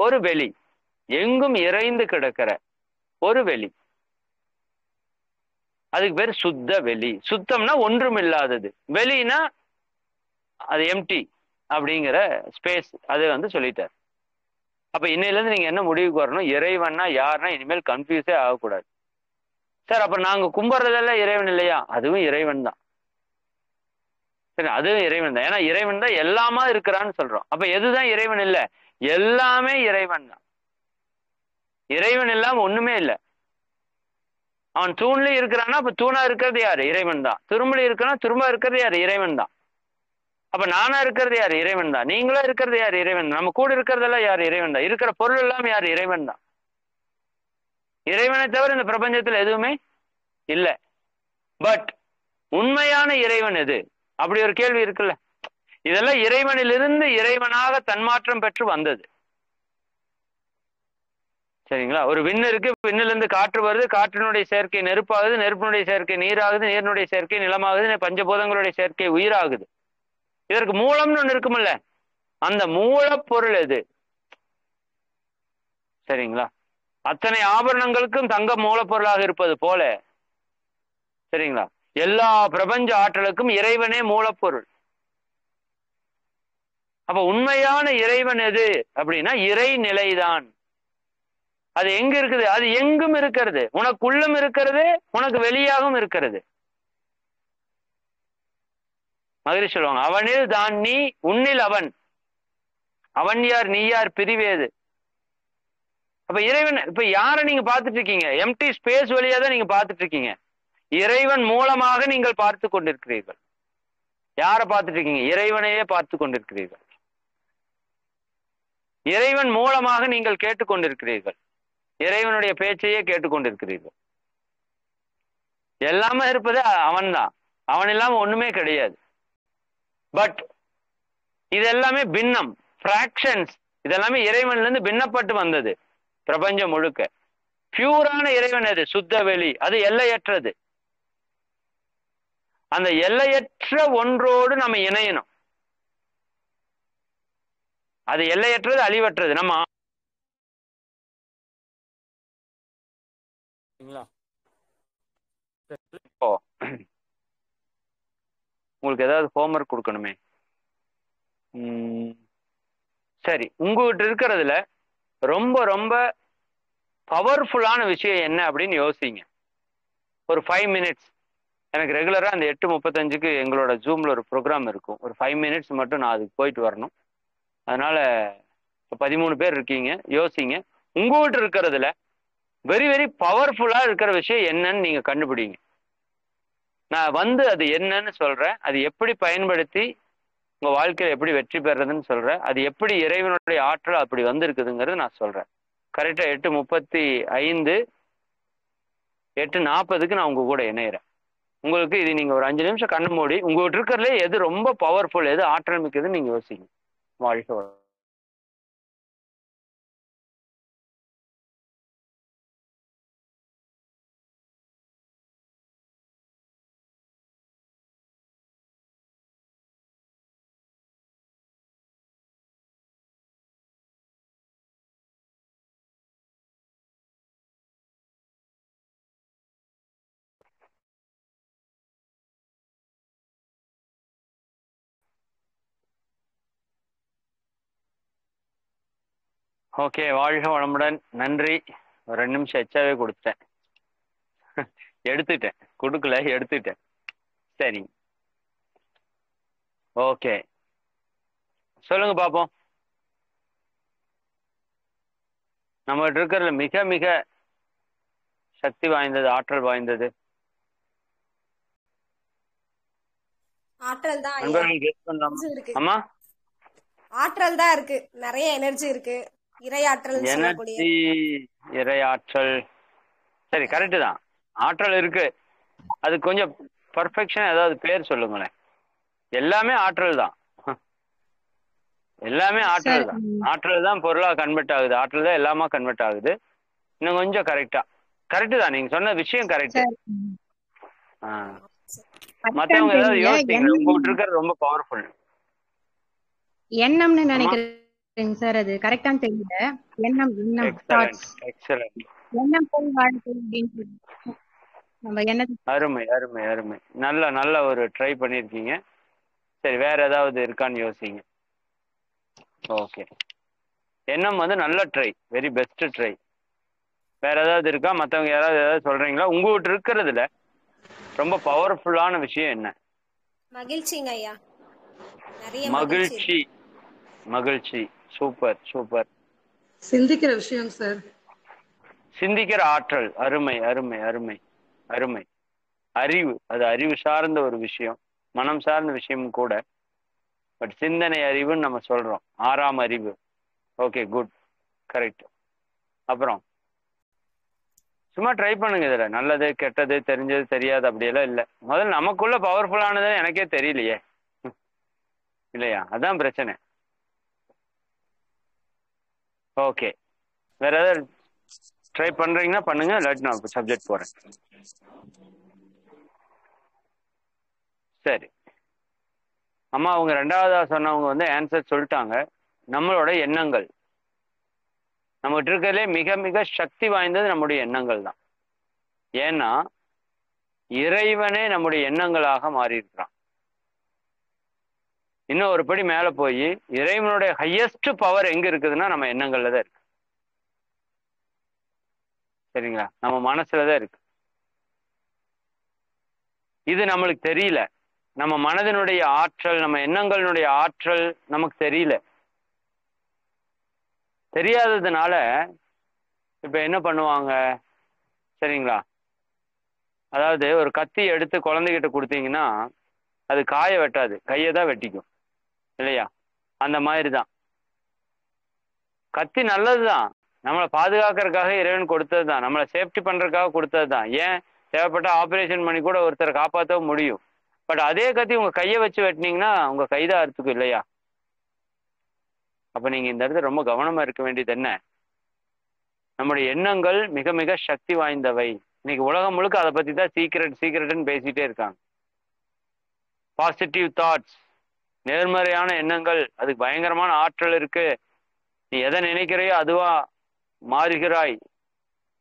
ஒரு வெளி, எங்கும் இறைந்து கிடக்கிற ஒரு வெளி, அதுக்கு பேர் சுத்த வெளி. சுத்தம்னா ஒன்றும் இல்லாதது, வெளினா அது எம்டி அப்படிங்கிற ஸ்பேஸ். அது சொல்லிட்டார். அப்ப இன்னையில இருந்து நீங்க என்ன முடிவுக்கு வரணும்? இறைவன்னா யாருன்னா இனிமேல் கன்ஃபியூஸே ஆகக்கூடாது. சார் அப்ப நாங்க கும்பிட்றதெல்லாம் இறைவன் இல்லையா? அதுவும் இறைவன் தான். சரி, அதுவும் இறைவன் தான். ஏன்னா இறைவன் தான் எல்லாமா இருக்கிறான்னு சொல்றோம். அப்ப எதுதான் இறைவன் இல்லை? எல்லாமே இறைவன் தான். இறைவன் இல்லாம ஒண்ணுமே இல்லை. அவன் தூண்லயும் இருக்கிறான்னா அப்ப தூணா இருக்கிறது யாரு? இறைவன் தான். துரும்புல இருக்கிறான், துரும்பா இருக்கிறது யாரு? இறைவன் தான். அப்ப நானா இருக்கிறது யாரு? இறைவன் தான். நீங்களா இருக்கிறது யாரு? இறைவன் தான். நம்ம கூட இருக்கிறதெல்லாம் யாரு? இறைவன் தான். இருக்கிற பொருள் எல்லாம் யாரு? இறைவன் தான். இறைவனை தவிர இந்த பிரபஞ்சத்துல எதுவுமே இல்லை. பட் உண்மையான இறைவன் எது? அப்படி ஒரு கேள்வி இருக்குல்ல. இதெல்லாம் இறைவனிலிருந்து இறைவனாக தன்மாற்றம் பெற்று வந்தது. சரிங்களா? ஒரு விண்ணு இருக்கு, விண்ணுல இருந்து காற்று வருது, காற்றினுடைய சேர்க்கை நெருப்பாகுது, நெருப்பினுடைய சேர்க்கை நீராகுது, நீரினுடைய சேர்க்கை நிலமாகுது, பஞ்சபூதங்களுடைய சேர்க்கை உயிராகுது. இதற்கு மூலம்னு ஒண்ணு இருக்குமில்ல, அந்த மூலப்பொருள் எது? சரிங்களா? அத்தனை ஆபரணங்களுக்கும் தங்கம் மூலப்பொருளாக இருப்பது போல, சரிங்களா, எல்லா பிரபஞ்ச ஆற்றலுக்கும் இறைவனே மூலப்பொருள். அப்ப உண்மையான இறைவன் எது அப்படின்னா இறை நிலைதான். அது எங்க இருக்குது? அது எங்கும் இருக்கிறது. உனக்குள்ளும் இருக்கிறது, உனக்கு வெளியாகவும் இருக்கிறது. மகிழ்ச்சி சொல்லுவாங்க, அவனில் தான் நீ, உன்னில் அவன், அவன் யார் நீ யார் பிரிவேது. அப்ப இறைவன் இப்ப யாரை நீங்க பார்த்துட்டு இருக்கீங்க? எம்டி ஸ்பேஸ் வழியா தான் நீங்க பார்த்துட்டு இருக்கீங்க. இறைவன் மூலமாக நீங்கள் பார்த்து கொண்டிருக்கிறீர்கள். யாரை பார்த்துட்டு இருக்கீங்க? இறைவனையே பார்த்து கொண்டிருக்கிறீர்கள். இறைவன் மூலமாக நீங்கள் கேட்டுக்கொண்டிருக்கிறீர்கள். இறைவனுடைய பேச்சையே கேட்டுக்கொண்டிருக்கிறீர்கள். எல்லாமே இருப்பது அவன்தான். அவன் இல்லாம ஒண்ணுமே கிடையாது. பட் இது எல்லாமே பின்னம், பிராக்ஷன்ஸ். இதெல்லாமே இறைவன்ல இருந்து பின்னப்பட்டு வந்தது. பிரபஞ்சம் முழுக்க பியூரான இறைவன் எது? சுத்த வெளி. அது எல்லையற்றது. அந்த எல்லையற்ற ஒன்றோடு நம்ம இணையணும். அது எல்லையற்றது, அழிவற்றது. நம்ம உங்களுக்கு ஏதாவது ஹோம்ஒர்க் கொடுக்கணுமே. சரி, உங்ககிட்ட இருக்கிறதுல ரொம்ப ரொம்ப பவர்ஃபுல்லான விஷயம் என்ன அப்படின்னு யோசிங்க. ஒரு 5 மினிட்ஸ். எனக்கு ரெகுலராக அந்த 8:35 எங்களோட ஜூமில் ஒரு ப்ரோக்ராம் இருக்கும். ஒரு 5 மினிட்ஸ் மட்டும் நான் அதுக்கு போயிட்டு வரணும். அதனால இப்போ 13 பேர் இருக்கீங்க, யோசிங்க. உங்ககிட்ட இருக்கிறதுல வெரி வெரி பவர்ஃபுல்லாக இருக்கிற விஷயம் என்னன்னு நீங்கள் கண்டுபிடிங்க. நான் அது என்னன்னு சொல்கிறேன். அது எப்படி பயன்படுத்தி உங்கள் வாழ்க்கையில் எப்படி வெற்றி பெறுறதுன்னு சொல்கிறேன். அது எப்படி இறைவனுடைய ஆற்றல் அப்படி வந்திருக்குதுங்கிறது நான் சொல்கிறேன். கரெக்டாக 8:35 8:40 நான் உங்கள் கூட இணையிறேன். உங்களுக்கு இது நீங்கள் ஒரு 5 நிமிஷம் கண்ணு மூடி உங்கள்கிட்ட இருக்கிறதுல எது ரொம்ப பவர்ஃபுல், எது ஆற்றல் மிக்கதுன்னு நீங்கள் யோசிங்க. வாழ்க்கை ஓகே. வாழ்க வளமுடன். நன்றி. ஒரு 2 நிமிஷம் எச்சாவே கொடுத்துட்டேன். எடுத்துட்டேன், கொடுக்கல, எடுத்துட்டேன். சரி, ஓகே, சொல்லுங்க பார்ப்போம். நம்மகிட்ட இருக்கிறதுல மிக மிக சக்தி வாய்ந்தது, ஆற்றல் வாய்ந்தது ஆற்றல் தான் அம்மா. ஆற்றல் தான் இருக்கு. நிறைய எனர்ஜி இருக்கு. இறையாற்றல், எனர்ஜி, இறையாற்றல். சரி, கரெக்டு தான். ஆற்றல் இருக்கு. அது கொஞ்சம் பர்ஃபெக்ஷன் ஏதாவது பேர் சொல்லுங்களேன். எல்லாமே ஆற்றல் தான். எல்லாமே சார் ஆற்றல் தான். ஆற்றல் தான் பொருளா கன்வெர்ட் ஆகுது. ஆற்றல் தான் எல்லாமா கன்வெர்ட் ஆகுது. இன்னும் கொஞ்சம் கரெக்டா கரெக்டு தான். நீங்க சொன்ன விஷயம் கரெக்ட். சார் மத்தவங்க ஏதாவது தெரியல, யோசிச்சீங்க? உங்ககிட்ட இருக்கிறது ரொம்ப பவர்ஃபுல். எண்ணம்னு நினைக்கிறேன் சார். அது கரெக்டான்னு தெரியல. எண்ணம் எண்ணம் எக்ஸலண்ட் தாட்ஸ், எக்ஸலண்ட். எண்ணம் போல் வாழ்க்கை அப்படின்னு சொல்லி நம்ம எண்ணத்தை. அருமை அருமை அருமை. நல்ல ஒரு ட்ரை பண்ணியிருக்கீங்க. சரி, வேற ஏதாவது இருக்கான்னு யோசிங்க. ஓகே, எண்ணம் வந்து நல்ல ட்ரை, வெரி பெஸ்ட் ட்ரை. வேற ஏதாவது இருக்கா? மற்றவங்க ஏதாவது சொல்றீங்களா? உங்ககிட்ட இருக்கிறதுல ரொம்ப பவர்ஃபுல்லான விஷயம் என்ன? மகிழ்ச்சிங்க ஐயா. நிறைய மகிழ்ச்சி. மகிழ்ச்சி. Super super. சிந்திக்கிற விஷயம் சார். சிந்திக்கிற ஆற்றல். அருமை அருமை அருமை அருமை. அறிவு, அது அறிவு சார்ந்த ஒரு விஷயம், மனம் சார்ந்த விஷயமும் கூட. பட் சிந்தனை அறிவுன்னு நம்ம சொல்றோம், 6ஆம் அறிவு. Okay, good, correct. அப்புறம் சும்மா ட்ரை பண்ணுங்க. இதுல நல்லது கெட்டது தெரிஞ்சது தெரியாது அப்படியெல்லாம் இல்லை. முதல்ல நமக்குள்ள பவர்ஃபுல்லானது எனக்கே தெரியலையே, இல்லையா? அதான் பிரச்சனை. ஓகே, வேற ஏதாவது ட்ரை பண்றீங்கன்னா பண்ணுங்க, இல்லாட்டி நான் சப்ஜெக்ட் போறேன். சரி அம்மா, அவங்க ரெண்டாவதா சொன்னவங்க வந்து ஆன்சர் சொல்லிட்டாங்க. நம்மளோட எண்ணங்கள், நம்மகிட்ட இருக்கிறதுலே மிக மிக சக்தி வாய்ந்தது நம்முடைய எண்ணங்கள் தான். ஏன்னா இறைவனே நம்முடைய எண்ணங்களாக மாறி இருக்கிறான். இன்னும் ஒரு படி மேல போய் இறைவனுடைய ஹையஸ்ட் பவர் எங்க இருக்குதுன்னா நம்ம எண்ணங்கள்ல தான் இருக்கு. சரிங்களா? நம்ம மனசுலதான் இருக்கு. இது நம்மளுக்கு தெரியல. நம்ம மனதினுடைய ஆற்றல், நம்ம எண்ணங்களினுடைய ஆற்றல் நமக்கு தெரியல. தெரியாததுனால இப்ப என்ன பண்ணுவாங்க? சரிங்களா? அதாவது ஒரு கத்தி எடுத்து குழந்தைகிட்ட கொடுத்தீங்கன்னா அது காய வெட்டாது, கையை தான் வெட்டிக்கும், இல்லையா? அந்த மாதிரி தான் கத்தி நல்லதுதான், நம்மளை பாதுகாக்கிறதுக்காக இறைவன் கொடுத்தது தான், நம்மளை சேஃப்டி பண்றதுக்காக கொடுத்தது தான். ஏன் தேவைப்பட்ட ஆப்ரேஷன் பண்ணி கூட ஒருத்தரை காப்பாற்றவும் முடியும். பட் அதே கத்தி உங்க கையை வச்சு வெட்டினீங்கன்னா உங்க கைதான் அறுத்துக்கும், இல்லையா? அப்ப நீங்க இந்த இடத்துல ரொம்ப கவனமா இருக்க வேண்டியது என்ன? நம்முடைய எண்ணங்கள் மிக மிக சக்தி வாய்ந்தவை. இன்னைக்கு உலகம் முழுக்க அதை பத்தி தான் சீக்கிரட்னு பேசிட்டே இருக்காங்க. பாசிட்டிவ் தாட்ஸ், நேர்மறையான எண்ணங்கள், அதுக்கு பயங்கரமான ஆற்றல் இருக்கு. நீ எதை நினைக்கிறையோ அதுவா மாறுகிறாய்.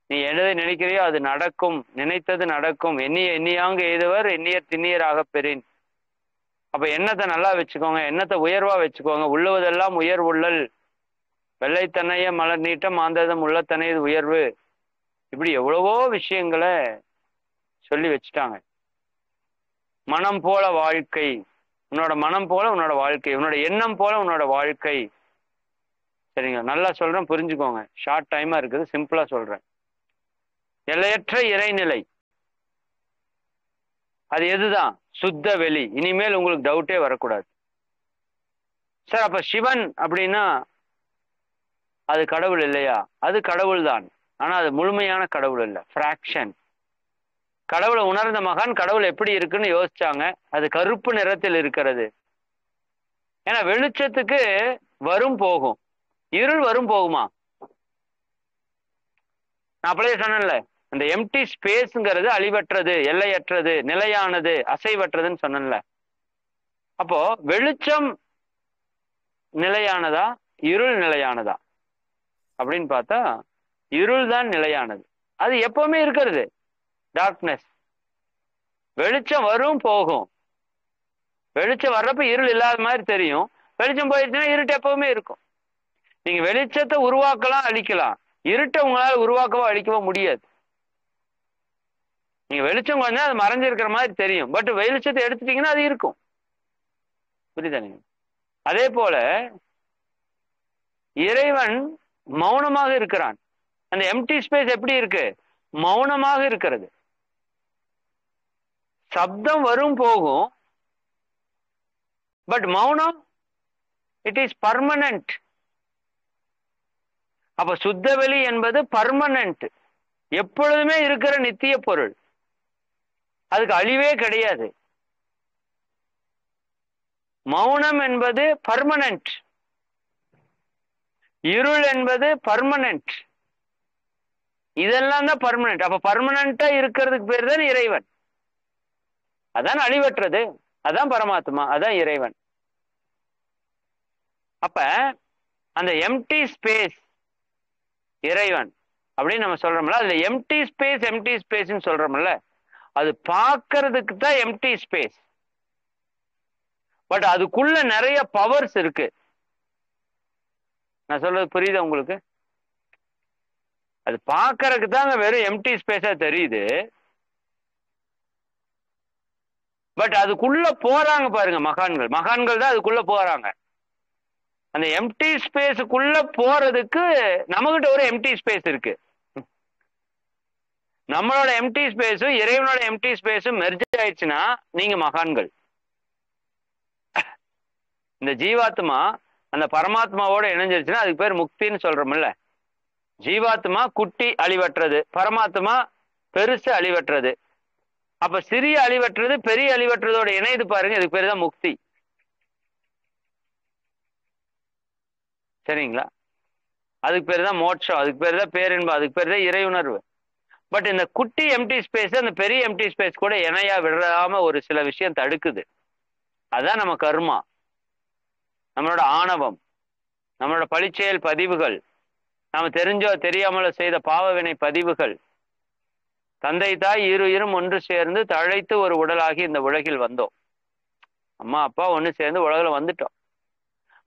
நீ எதை நினைக்கிறையோ அது நடக்கும், நினைத்தது நடக்கும். எண்ணியாங்க எய்துவர் எண்ணியர் திண்ணியராக பெறின். அப்ப எண்ணத்தை நல்லா வச்சுக்கோங்க, எண்ணத்தை உயர்வா வச்சுக்கோங்க. உள்ளுவதெல்லாம் உயர் உள்ளல், வெள்ளைத்தனைய மலர் நீட்டம் ஆந்ததம் உள்ளத்தனையது உயர்வு. இப்படி எவ்வளவோ விஷயங்களை சொல்லி வச்சுட்டாங்க. மனம் போல வாழ்க்கை, உன்னோட மனம் போல உன்னோட வாழ்க்கை, உன்னோட எண்ணம் போல உன்னோட வாழ்க்கை. சரிங்க, நல்லா சொல்றேன், புரிஞ்சுக்கோங்க. ஷார்ட் டைமா இருக்குது, சிம்பிளா சொல்றேன். எல்லையற்ற இறைநிலை, அது எதுதான்? சுத்த வெளி. இனிமேல் உங்களுக்கு டவுட்டே வரக்கூடாது. சார் அப்ப சிவன் அப்படின்னா அது கடவுள் இல்லையா? அது கடவுள் தான், ஆனா அது முழுமையான கடவுள் இல்லை, ஃப்ராக்ஷன். கடவுளை உணர்ந்த மகான் கடவுள் எப்படி இருக்குன்னு யோசிச்சாங்க. அது கருப்பு நிறத்தில் இருக்கிறது. ஏன்னா வெளிச்சத்துக்கு வரும் போகும், இருள் வரும் போகுமா? நான் அப்படியே சொன்னேன்ல, இந்த எம்டி ஸ்பேஸ்ங்கிறது அழிவற்றது, எல்லையற்றது, நிலையானது, அசைவற்றதுன்னு சொன்னேன்ல. அப்போ வெளிச்சம் நிலையானதா, இருள் நிலையானதா அப்படின்னு பார்த்தா இருள் தான் நிலையானது. அது எப்பவுமே இருக்கிறது, டார்க்னஸ். வெளிச்சம் வரும் போகும். வெளிச்சம் வர்றப்ப இருள் இல்லாத மாதிரி தெரியும், வெளிச்சம் போயிடுச்சுன்னா இருட்டு எப்பவுமே இருக்கும். நீங்க வெளிச்சத்தை உருவாக்கலாம், அழிக்கலாம். இருட்டை உங்களால உருவாக்கவோ அழிக்கவோ முடியாது. நீங்க வெளிச்சம் கொஞ்சம் அது மறைஞ்சிருக்கிற மாதிரி தெரியும், பட் வெளிச்சத்தை எடுத்துட்டீங்கன்னா அது இருக்கும். புரியுதா? நீங்க அதே போல இறைவன் மௌனமாக இருக்கிறான். அந்த எம்டி ஸ்பேஸ் எப்படி இருக்கு? மௌனமாக இருக்கிறது. சப்தம் வரும் போகும், பட் மௌனம் இட் இஸ் பர்மனன்ட். அப்ப சுத்தவெளி என்பது பர்மனன்ட், எப்பொழுதுமே இருக்கிற நித்திய பொருள், அதுக்கு அழிவே கிடையாது. மௌனம் என்பது பர்மனன்ட், இருள் என்பது பர்மனன்ட். இதெல்லாம் தான் பர்மனன்ட். அப்ப பர்மனண்டா இருக்கிறதுக்கு பேர் தான் இறைவன். அதான் அழிவற்றது, அதான் பரமாத்மா, அதான் இறைவன். அப்ப அந்த எம்டி ஸ்பேஸ் இறைவன் அப்படின்னு நம்ம சொல்றோம்ல, அதுல எம்டி ஸ்பேஸ்ன்னு சொல்றோம்ல, அது பார்க்கறதுக்கு தான் எம்டி ஸ்பேஸ். பட் அதுக்குள்ள நிறைய பவர்ஸ் இருக்கு. நான் சொல்றது புரியுதா உங்களுக்கு? அது பார்க்கறதுக்கு தாங்க வெறும் எம்டி ஸ்பேஸா தெரியுது. பட் அதுக்குள்ள போறாங்க பாருங்க மகான்கள் தான் அதுக்குள்ள போறாங்க. அந்த எம்டி ஸ்பேஸுக்குள்ள போறதுக்கு நம்மகிட்ட ஒரு எம்டி ஸ்பேஸ் இருக்கு. நம்மளோட எம்டி ஸ்பேஸும் இறைவனோட எம்டி ஸ்பேஸும் மெர்ஜ் ஆயிடுச்சுன்னா நீங்க மகான்கள். இந்த ஜீவாத்மா அந்த பரமாத்மாவோட இணைஞ்சிருச்சுன்னா அதுக்கு பேர் முக்தின்னு சொல்றோம்ல. ஜீவாத்மா குட்டி அழிவற்றது, பரமாத்மா பெருசு அழிவற்றது. அப்ப சிறிய அழிவற்றது பெரிய அழிவற்றதோட இணைது பாருங்க, இதுக்கு பேர் தான் முக்தி. சரிங்களா? அதுக்கு பேர் தான் மோட்சம், அதுக்கு பேர் தான் பேரின்பம், அதுக்கு பேர் தான் இறை உணர்வு. பட் இந்த குட்டி எம்டி ஸ்பேஸ் அந்த பெரிய எம்டி ஸ்பேஸ் கூட இணையா விடாம ஒரு சில விஷயம் தடுக்குது. அதுதான் நம்ம கர்மா, நம்மளோட ஆணவம், நம்மளோட பழிச்செயல் பதிவுகள், நாம தெரிஞ்சோ தெரியாமலோ செய்த பாவவினை பதிவுகள். தந்தை தாய் இருயிரும் ஒன்று சேர்ந்து தழைத்து ஒரு உடலாகி இந்த உலகில் வந்தோம். அம்மா அப்பா ஒன்று சேர்ந்து உலகில் வந்துட்டோம்.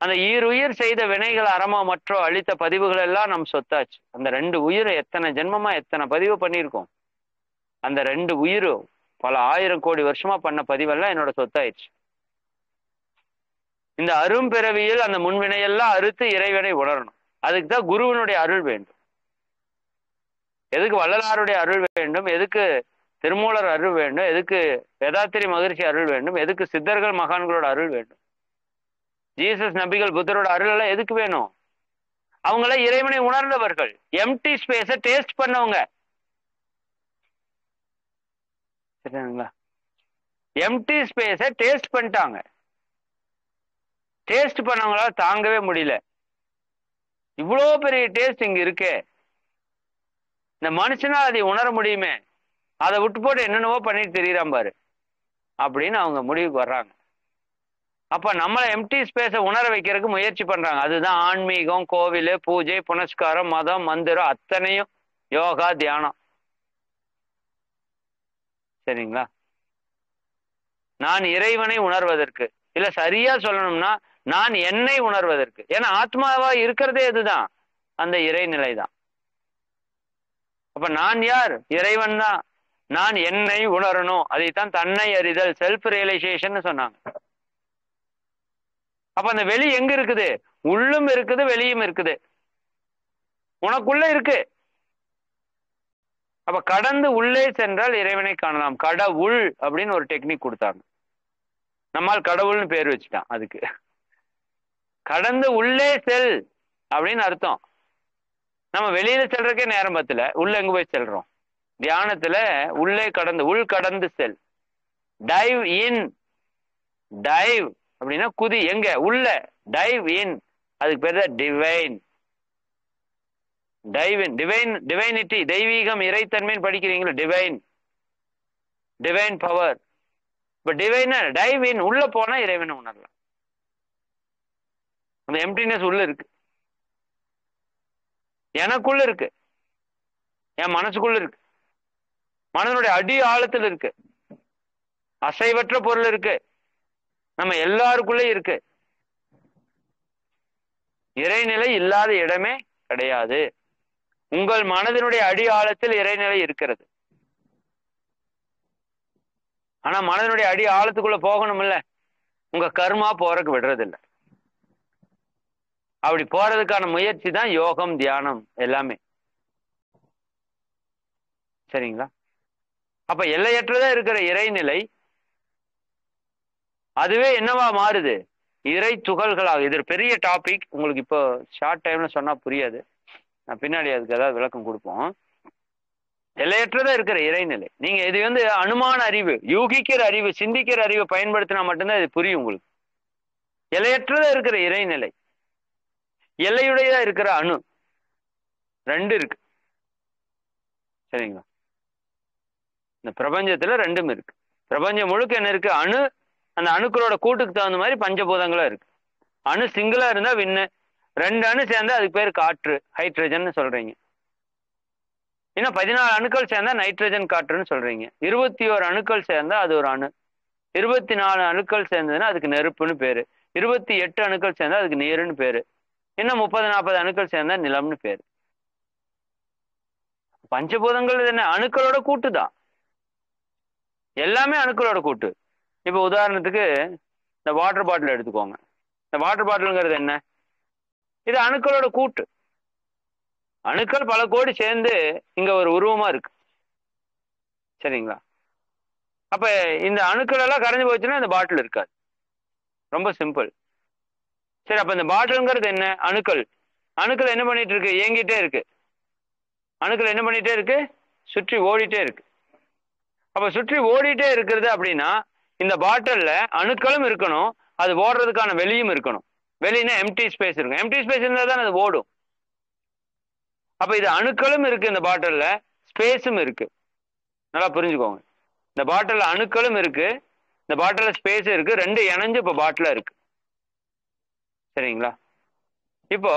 அந்த ஈருயிர் செய்த வினைகள் அறமா மற்றோ அழித்த பதிவுகள் எல்லாம் நம் சொத்தாச்சு. அந்த 2 உயிரை எத்தனை ஜென்மமா எத்தனை பதிவு பண்ணியிருக்கோம். அந்த 2 உயிரும் பல 1000 கோடி வருஷமா பண்ண பதிவெல்லாம் என்னோட சொத்தாயிடுச்சு. இந்த அரும்பிறவியில் அந்த முன்வினையெல்லாம் அறுத்து இறைவனை உணரணும். அதுக்கு தான் குருவனுடைய அருள் வேண்டும். எதுக்கு வள்ளலாருடைய அருள் வேண்டும், எதுக்கு திருமூலர் அருள் வேண்டும், எதுக்கு வேதாத்திரி மகரிஷி அருள் வேண்டும், எதுக்கு சித்தர்கள் மகான்களோட அருள் வேண்டும், ஜீசஸ் நபிகள் புத்தரோட அருள் எல்லாம் எதுக்கு வேணும்? அவங்கள இறைவனை உணர்ந்தவர்கள், எம்டி ஸ்பேஸை டேஸ்ட் பண்ணவங்க. சரிங்களா? எம்டி ஸ்பேஸை டேஸ்ட் பண்ணிட்டாங்க. டேஸ்ட் பண்ணவங்களால தாங்கவே முடியல. இவ்வளோ பெரிய டேஸ்ட் இங்க இருக்கே, இந்த மனுஷனா அதை உணர முடியுமே, அதை விட்டு போட்டு என்னென்னவோ பண்ணிட்டு தெரியுறான் பாரு அப்படின்னு அவங்க முடிவுக்கு வர்றாங்க. அப்ப நம்மளை எம்டி ஸ்பேஸை உணர வைக்கிறதுக்கு முயற்சி பண்றாங்க. அதுதான் ஆன்மீகம், கோவில், பூஜை, புனஸ்காரம், மதம், மந்திரம், அத்தனையும் யோகா, தியானம். சரிங்களா? நான் இறைவனை உணர்வதற்கு, இல்ல சரியா சொல்லணும்னா நான் என்னை உணர்வதற்கு. ஏன்னா ஆத்மாவா இருக்கிறதே இதுதான், அந்த இறைநிலை தான். அப்ப நான் யார்? இறைவன் தான். நான் என்னை உணரணும். அதைத்தான் தன்னை அறிதல், செல்ஃப் ரியலைசேஷன் சொன்னாங்க. அப்ப அந்த வெளி எங்க இருக்குது? உள்ளும் இருக்குது, வெளியும் இருக்குது, உனக்குள்ள இருக்கு. அப்ப கடந்து உள்ளே சென்றால் இறைவனை காணலாம். கடவுள் அப்படின்னு ஒரு டெக்னிக் கொடுத்தாங்க. நம்மால் கடவுள்னு பேர் வச்சுட்டான் அதுக்கு. கடந்து உள்ளே செல் அப்படின்னு அர்த்தம். நம்ம வெளியில செல்றதுக்கே நேரம் பத்தல, உள்ள எங்க போய் செல்றோம்? தியானத்துல உள்ளே கடந்து, உள் கடந்து செல். டைவ் இன். டைவ் அப்படின்னா குதி, எங்க? உள்ள. டைவ் இன், அதுக்கு பேர் தான் டிவைன். டைவ் இன், டிவைனிட்டி, தெய்வீகம், இறைத்தன்மைன்னு படிக்கிறீங்களா? Divine, divine power. இப்ப டிவைன் டைவ் இன், உள்ள போனா இறைவனை உணரலாம். அந்த எம்டினஸ் உள்ள இருக்கு, எனக்குள்ள இருக்கு, என் மனசுக்குள்ள இருக்கு, மனதனுடைய அடி ஆழத்தில் இருக்கு, அசைவற்ற பொருள் இருக்கு, நம்ம எல்லாருக்குள்ளே இருக்கு. இறைநிலை இல்லாத இடமே கிடையாது. உங்கள் மனதினுடைய அடி ஆழத்தில் இறைநிலை இருக்கிறது. ஆனா மனதினுடைய அடி ஆழத்துக்குள்ள போகணும் இல்ல, உங்க கர்மா போறதுக்கு விடுறதில்லை. அப்படி போறதுக்கான முயற்சி தான் யோகம், தியானம் எல்லாமே. சரிங்களா? அப்ப எல்லையற்றதா இருக்கிற இறைநிலை அதுவே என்னவா மாறுது? இறை துகள்களாக. இது ஒரு பெரிய டாபிக், உங்களுக்கு இப்போ ஷார்ட் டைம்ல சொன்னா புரியாது, நான் பின்னாடி அதுக்கு ஏதாவது விளக்கம் கொடுப்போம். எல்லையற்றதா இருக்கிற இறைநிலை, நீங்க இது அனுமான அறிவு, யூகிக்கிற அறிவு, சிந்திக்கிற அறிவை பயன்படுத்தினா மட்டும்தான் இது புரியும் உங்களுக்கு. எல்லையற்றதா இருக்கிற இறைநிலை. எல்லையுடையதா இருக்கிற அணு 2 இருக்கு. சரிங்களா? இந்த பிரபஞ்சத்துல 2ம் இருக்கு. பிரபஞ்சம் முழுக்க என்ன இருக்கு? அணு. அந்த அணுக்களோட கூட்டுக்கு தகுந்த மாதிரி பஞ்சபூதங்களும் இருக்கு. அணு சிங்கிளா இருந்தா விண்ணு, 2 அணு சேர்ந்தா அதுக்கு பேர் காற்று, ஹைட்ரஜன் சொல்றீங்க. இன்னும் 14 அணுக்கள் சேர்ந்தா நைட்ரஜன் காற்றுன்னு சொல்றீங்க. 21 அணுக்கள் சேர்ந்தா அது ஒரு அணு. 24 அணுக்கள் சேர்ந்ததுன்னா அதுக்கு நெருப்புன்னு பேரு. 28 அணுக்கள் சேர்ந்தா அதுக்கு நீருன்னு பேரு. இன்னும் 30-40 அணுக்கள் சேர்ந்தா நிலம்னு பேரு. பஞ்சபூதங்கள் என்ன? அணுக்களோட கூட்டு தான். எல்லாமே அணுக்களோட கூட்டு. இப்ப உதாரணத்துக்கு இந்த வாட்டர் பாட்டில் எடுத்துக்கோங்க. இந்த வாட்டர் பாட்டிலுங்கிறது என்ன? இது அணுக்களோட கூட்டு. அணுக்கள் பல கோடி சேர்ந்து இங்க ஒரு உருவமா இருக்கு. சரிங்களா? அப்ப இந்த அணுக்கள் எல்லாம் கரைஞ்சு போச்சுன்னா இந்த பாட்டில் இருக்காது. ரொம்ப சிம்பிள். சரி, அப்ப இந்த பாட்டிலுங்கிறது என்ன? அணுக்கள். அணுக்கள் என்ன பண்ணிட்டு இருக்கு? இயங்கிட்டே இருக்கு. அணுக்கள் என்ன பண்ணிட்டே இருக்கு? சுற்றி ஓடிட்டே இருக்கு. அப்ப சுற்றி ஓடிட்டே இருக்கிறது அப்படின்னா இந்த பாட்டில்ல அணுக்களும் இருக்கணும், அது ஓடுறதுக்கான வெளியும் இருக்கணும். வெளினா எம்டி ஸ்பேஸ் இருக்கும். எம்டி ஸ்பேஸ் இருந்தா தான் அது ஓடும். அப்ப இது அணுக்களும் இருக்கு, இந்த பாட்டில்ல ஸ்பேஸும் இருக்கு. நல்லா புரிஞ்சுக்கோங்க. இந்த பாட்டில்ல அணுக்களும் இருக்கு, இந்த பாட்டில்ல ஸ்பேஸ் இருக்கு. 2 இணைஞ்சு இப்ப பாட்டில இருக்கு. சரிங்களா? இப்போ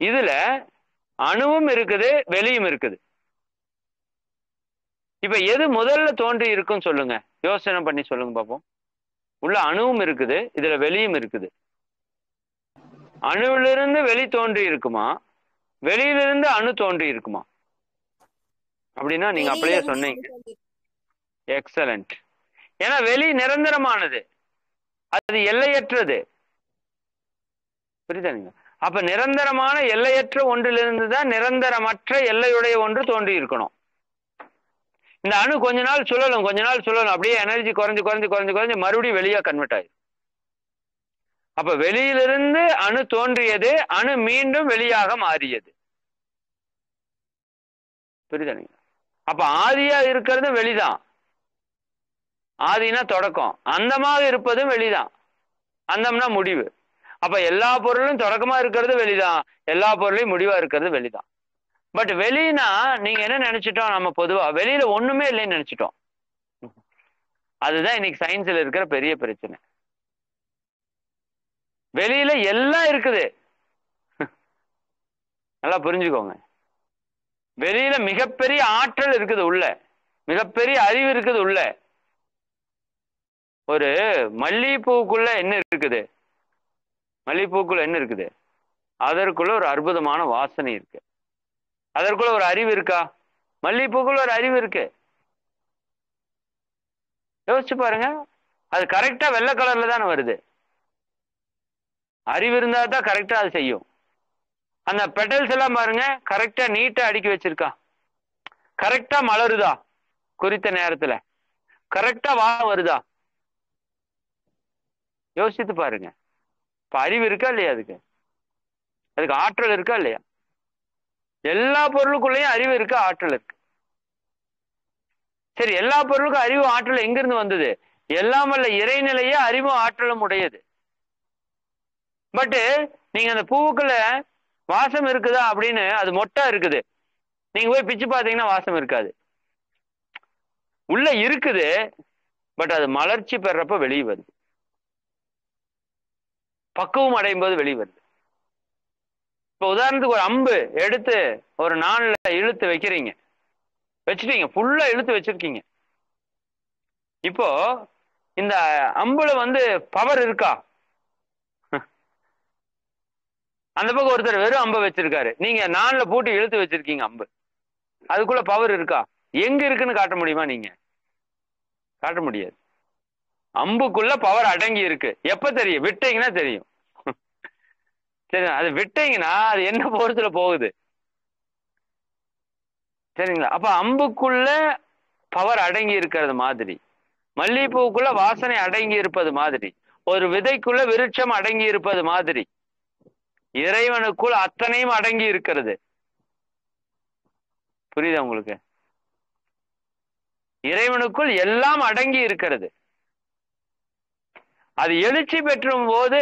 இதுல அணுவும் இருக்குது, வெளியும் இருக்குது. இப்ப எது முதல்ல தோன்றி இருக்குன்னு சொல்லுங்க, யோசனை பண்ணி சொல்லுங்க பாப்போம். உள்ள அணுவும் இருக்குது, இதுல வெளியும் இருக்குது. அணுவிலிருந்து வெளி தோன்றி இருக்குமா, வெளியிலிருந்து அணு தோன்றி இருக்குமா? அப்படின்னா நீங்க அப்படியே சொன்னீங்க. எக்ஸலண்ட். ஏன்னா வெளி நிரந்தரமானது, அது எல்லையற்றது. புரியுதா? அப்ப நிரந்தரமான எல்லையற்ற ஒன்றிலிருந்து தான் நிரந்தரமற்ற எல்லையுடைய ஒன்று தோன்றி இருக்கணும். இந்த அணு கொஞ்ச நாள் சுழலும், கொஞ்ச நாள் சுழலும், அப்படியே எனர்ஜி குறைஞ்சு குறைஞ்சு குறைஞ்சு குறைஞ்சு மறுபடியும் வெளியா கன்வெர்ட் ஆயிடும். அப்ப வெளியிலிருந்து அணு தோன்றியது, அணு மீண்டும் வெளியாக மாறியது. புரியுதா? அப்ப ஆதியா இருக்கிறது வெளிதான். ஆதினா தொடக்கம், அந்தமாக இருப்பதும் வெளிதான். அந்தம்னா முடிவு. அப்ப எல்லா பொருளும் தொடக்கமா இருக்கிறது வெளிதான், எல்லா பொருளையும் முடிவா இருக்கிறது வெளிதான். பட் வெளினா நீங்க என்ன நினைச்சிட்டோம்? நம்ம பொதுவா வெளியில ஒண்ணுமே இல்லைன்னு நினைச்சிட்டோம். அதுதான் இன்னைக்கு சயின்ஸ்ல இருக்கிற பெரிய பிரச்சனை. வெளியில எல்லாம் இருக்குது. நல்லா புரிஞ்சுக்கோங்க. வெளியில மிகப்பெரிய ஆற்றல் இருக்குது, உள்ள மிகப்பெரிய அறிவு இருக்குது. உள்ள ஒரு மல்லிகைப்பூக்குள்ள என்ன இருக்குது? மல்லிகைப்பூக்குள்ள என்ன இருக்குது? அதற்குள்ள ஒரு அற்புதமான வாசனை இருக்கு. அதற்குள்ள ஒரு அறிவு இருக்கா? மல்லிகைப்பூக்குள்ள ஒரு அறிவு இருக்கு. யோசிச்சு பாருங்க. அது கரெக்டா வெள்ளை கலர்ல தானே வருது. அறிவு இருந்தா தான் கரெக்டா அது செய்யும். அந்த பெட்டல்ஸ் எல்லாம் பாருங்க, கரெக்டா நீட்டா அடுக்கி வச்சிருக்கா. கரெக்டா மலருதா? குறித்த நேரத்துல கரெக்டா வாசம் வருதா? யோசித்து பாருங்க. இப்ப அறிவு இருக்கா இல்லையா? அதுக்கு ஆற்றல் இருக்கா இல்லையா? எல்லா பொருளுக்குள்ளேயும் அறிவு இருக்கு, ஆற்றல் இருக்கு. சரி, எல்லா பொருளுக்கும் அறிவு ஆற்றல் எங்கிருந்து வந்தது? எல்லாம் வல்ல இறைநிலையே அறிவும் ஆற்றலும் உடையது. பட்டு நீங்க அந்த பூவுக்குள்ள வாசம் இருக்குதா அப்படின்னு, அது மொட்டா இருக்குது, நீங்க போய் பிச்சு பார்த்தீங்கன்னா வாசம் இருக்காது. உள்ள இருக்குது, பட் அது மலர்ச்சி பெறப்ப வெளியே வருது, பக்குவம் அடையும் போது வெளியே வருது. இப்ப உதாரணத்துக்கு ஒரு அம்பு எடுத்து ஒரு நாள்ல இழுத்து வைக்கிறீங்க, வச்சுட்டீங்க, ஃபுல்லா இழுத்து வச்சிருக்கீங்க. இப்போ இந்த அம்புல பவர் இருக்கா? அந்த பக்கம் ஒருத்தர் வெறும் அம்பை வச்சிருக்காரு, நீங்க நாள்ல போட்டு இழுத்து வச்சிருக்கீங்க அம்பு, அதுக்குள்ள பவர் இருக்கா? எங்க இருக்குன்னு காட்ட முடியுமா? நீங்க காட்ட முடியாது. அம்புக்குள்ள பவர் அடங்கி இருக்கு. எப்ப தெரியும்? விட்டீங்கன்னா தெரியும். சரி, அது விட்டீங்கன்னா அது என்ன போர்ஸ்ல போகுது? சரிங்களா? அப்ப அம்புக்குள்ள பவர் அடங்கி இருக்கிறது மாதிரி, மல்லிகைப்பூக்குள்ள வாசனை அடங்கி இருப்பது மாதிரி, ஒரு விதைக்குள்ள விருட்சம் அடங்கி இருப்பது மாதிரி, இறைவனுக்குள் அத்தனையும் அடங்கி இருக்கிறது. புரியுதா உங்களுக்கு? இறைவனுக்குள் எல்லாம் அடங்கி இருக்கிறது. அது எழுச்சி பெற்றும் போது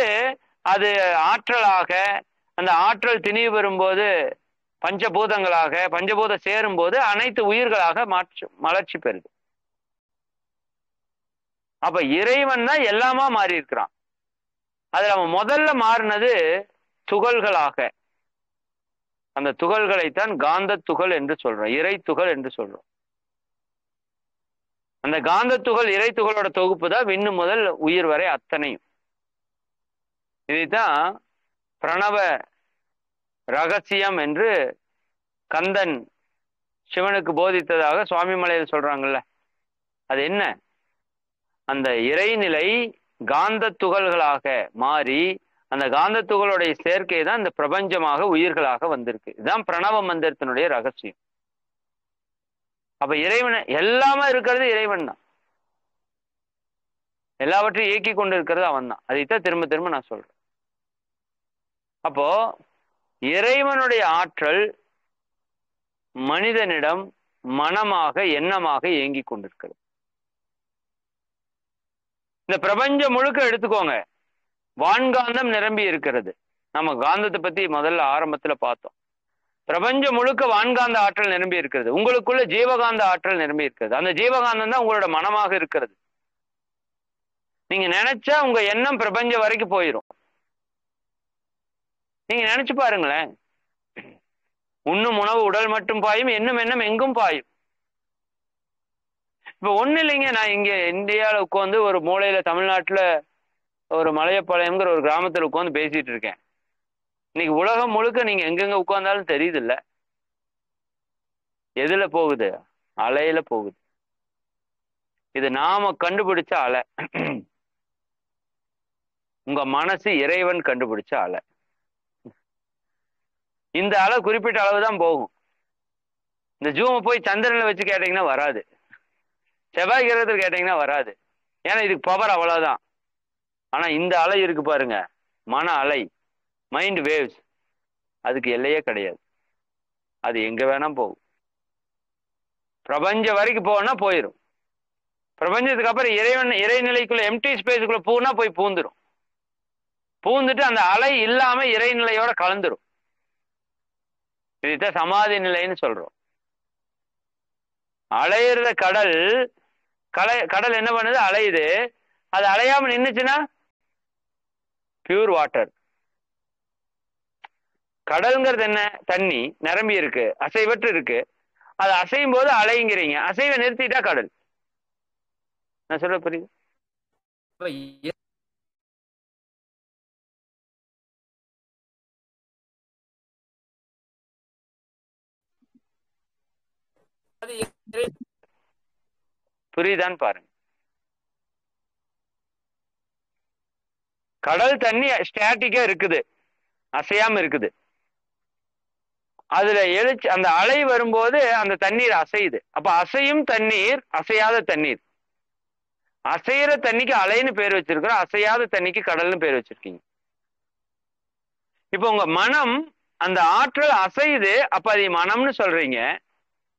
அது ஆற்றலாக, அந்த ஆற்றல் திணிவு பெறும்போது பஞ்சபூதங்களாக, பஞ்சபூதம் சேரும் போது அனைத்து உயிர்களாக மலர்ச்சி பெறுது. அப்ப இறைவன் தான் எல்லாமா மாறி இருக்கிறான். அதுல அவன் முதல்ல மாறினது துகள்களாக. அந்த துகள்களைத்தான் காந்த துகள் என்று சொல்றோம், இறை துகள் என்று சொல்றோம். அந்த காந்த துகள் இறை துகளோட தொகுப்பு தான் விண்ணு முதல் உயிர் வரை அத்தனையும். இதைத்தான் பிரணவ ரகசியம் என்று கந்தன் சிவனுக்கு போதித்ததாக சுவாமி மலையில் சொல்றாங்கல்ல. அது என்ன? அந்த இறைநிலை காந்த துகள்களாக மாறி அந்த காந்த துகளுடைய சேர்க்கை தான் இந்த பிரபஞ்சமாக உயிர்களாக வந்திருக்கு. இதுதான் பிரணவ மந்திரத்தினுடைய ரகசியம். அப்ப இறைவன் எல்லாமே இருக்கிறது இறைவன் தான். எல்லாவற்றையும் இயக்கி கொண்டு இருக்கிறது அவன் தான். அதைத்தான் திரும்ப திரும்ப நான் சொல்றேன். அப்போ இறைவனுடைய ஆற்றல் மனிதனிடம் மனமாக எண்ணமாக இயங்கி கொண்டிருக்கிறது. இந்த பிரபஞ்சம் முழுக்க எடுத்துக்கோங்க, வான்காந்தம் நிரம்பி இருக்கிறது. நம்ம காந்தத்தை பத்தி முதல்ல ஆரம்பத்துல பார்த்தோம். பிரபஞ்சம் முழுக்க வான்காந்த ஆற்றல் நிரம்பி இருக்கிறது. உங்களுக்குள்ள ஜீவகாந்த ஆற்றல் நிரம்பி இருக்கிறது. அந்த ஜீவகாந்தம் தான் உங்களோட மனமாக இருக்கிறது. நீங்க நினைச்சா உங்க எண்ணம் பிரபஞ்சம் வரைக்கும் போயிடும். நீங்க நினைச்சு பாருங்களேன், உண்ணும் உணவு உடல் மட்டும் பாயும், எண்ணும் எண்ணம் எங்கும் பாயும். இப்ப ஒண்ணு இல்லைங்க, நான் இங்க இந்தியாவில் உட்காந்து ஒரு மூலையில தமிழ்நாட்டுல ஒரு மலையப்பாளையம்ங்கிற ஒரு கிராமத்துல உட்காந்து பேசிட்டு இருக்கேன். இன்னைக்கு உலகம் முழுக்க நீங்க எங்கெங்க உட்கார்ந்தாலும் தெரியுது இல்ல, எதுல போகுது? அலையில போகுது. இது நாம கண்டுபிடிச்ச அலை. உங்க மனசு இறைவன் கண்டுபிடிச்ச அலை. இந்த அலை குறிப்பிட்ட அளவு தான் போகும். இந்த ஜூமை போய் சந்திரன்ல வச்சு கேட்டீங்கன்னா வராது, செவ்வாய் கிரகத்தில் கேட்டீங்கன்னா வராது. ஏன்னா இதுக்கு பவர் அவ்வளவுதான். ஆனா இந்த அலை இருக்கு பாருங்க, மன அலை, மைண்ட் வேவ்ஸ், அதுக்கு எல்லையே கிடையாது. அது எங்க வேணா போகும். பிரபஞ்சம் வரைக்கும் போனா போயிடும். பிரபஞ்சத்துக்கு அப்புறம் இறைநிலைக்குள்ள எம்டி ஸ்பேஸுக்குள்ள பூனா போய் பூந்துடும். பூந்துட்டு அந்த அலை இல்லாம இறைநிலையோட கலந்துரும். இதுதான் சமாதி நிலைன்னு சொல்றோம். அலையிற கடல் கடல் என்ன பண்ணுது? அலையுது. அது அலையாம நின்னுச்சுன்னா பியூர் வாட்டர். கடல்ங்கிறது என்ன? தண்ணி நிரம்பி இருக்கு, அசைவற்று இருக்கு. அது அசையும் போது அலைங்கிறீங்க, அசைவை நிறுத்திட்டா கடல். நான் சொல்ல புரியுது? புரியுதான்னு பாருங்க. கடல் தண்ணி ஸ்டாட்டிக்கா இருக்குது, அசையாம இருக்குது. அதுல எழுச்சி அந்த அலை வரும்போது அந்த தண்ணீர் அசையுது. அப்ப அசையும் தண்ணீர், அசையாத தண்ணீர். அசைகிற தண்ணிக்கு அலைன்னு பேர் வச்சிருக்கிறோம், அசையாத தண்ணிக்கு கடல்னு பேர் வச்சிருக்கீங்க. இப்ப உங்க மனம் அந்த ஆற்றல் அசையுது, அப்ப அதை மனம்னு சொல்றீங்க.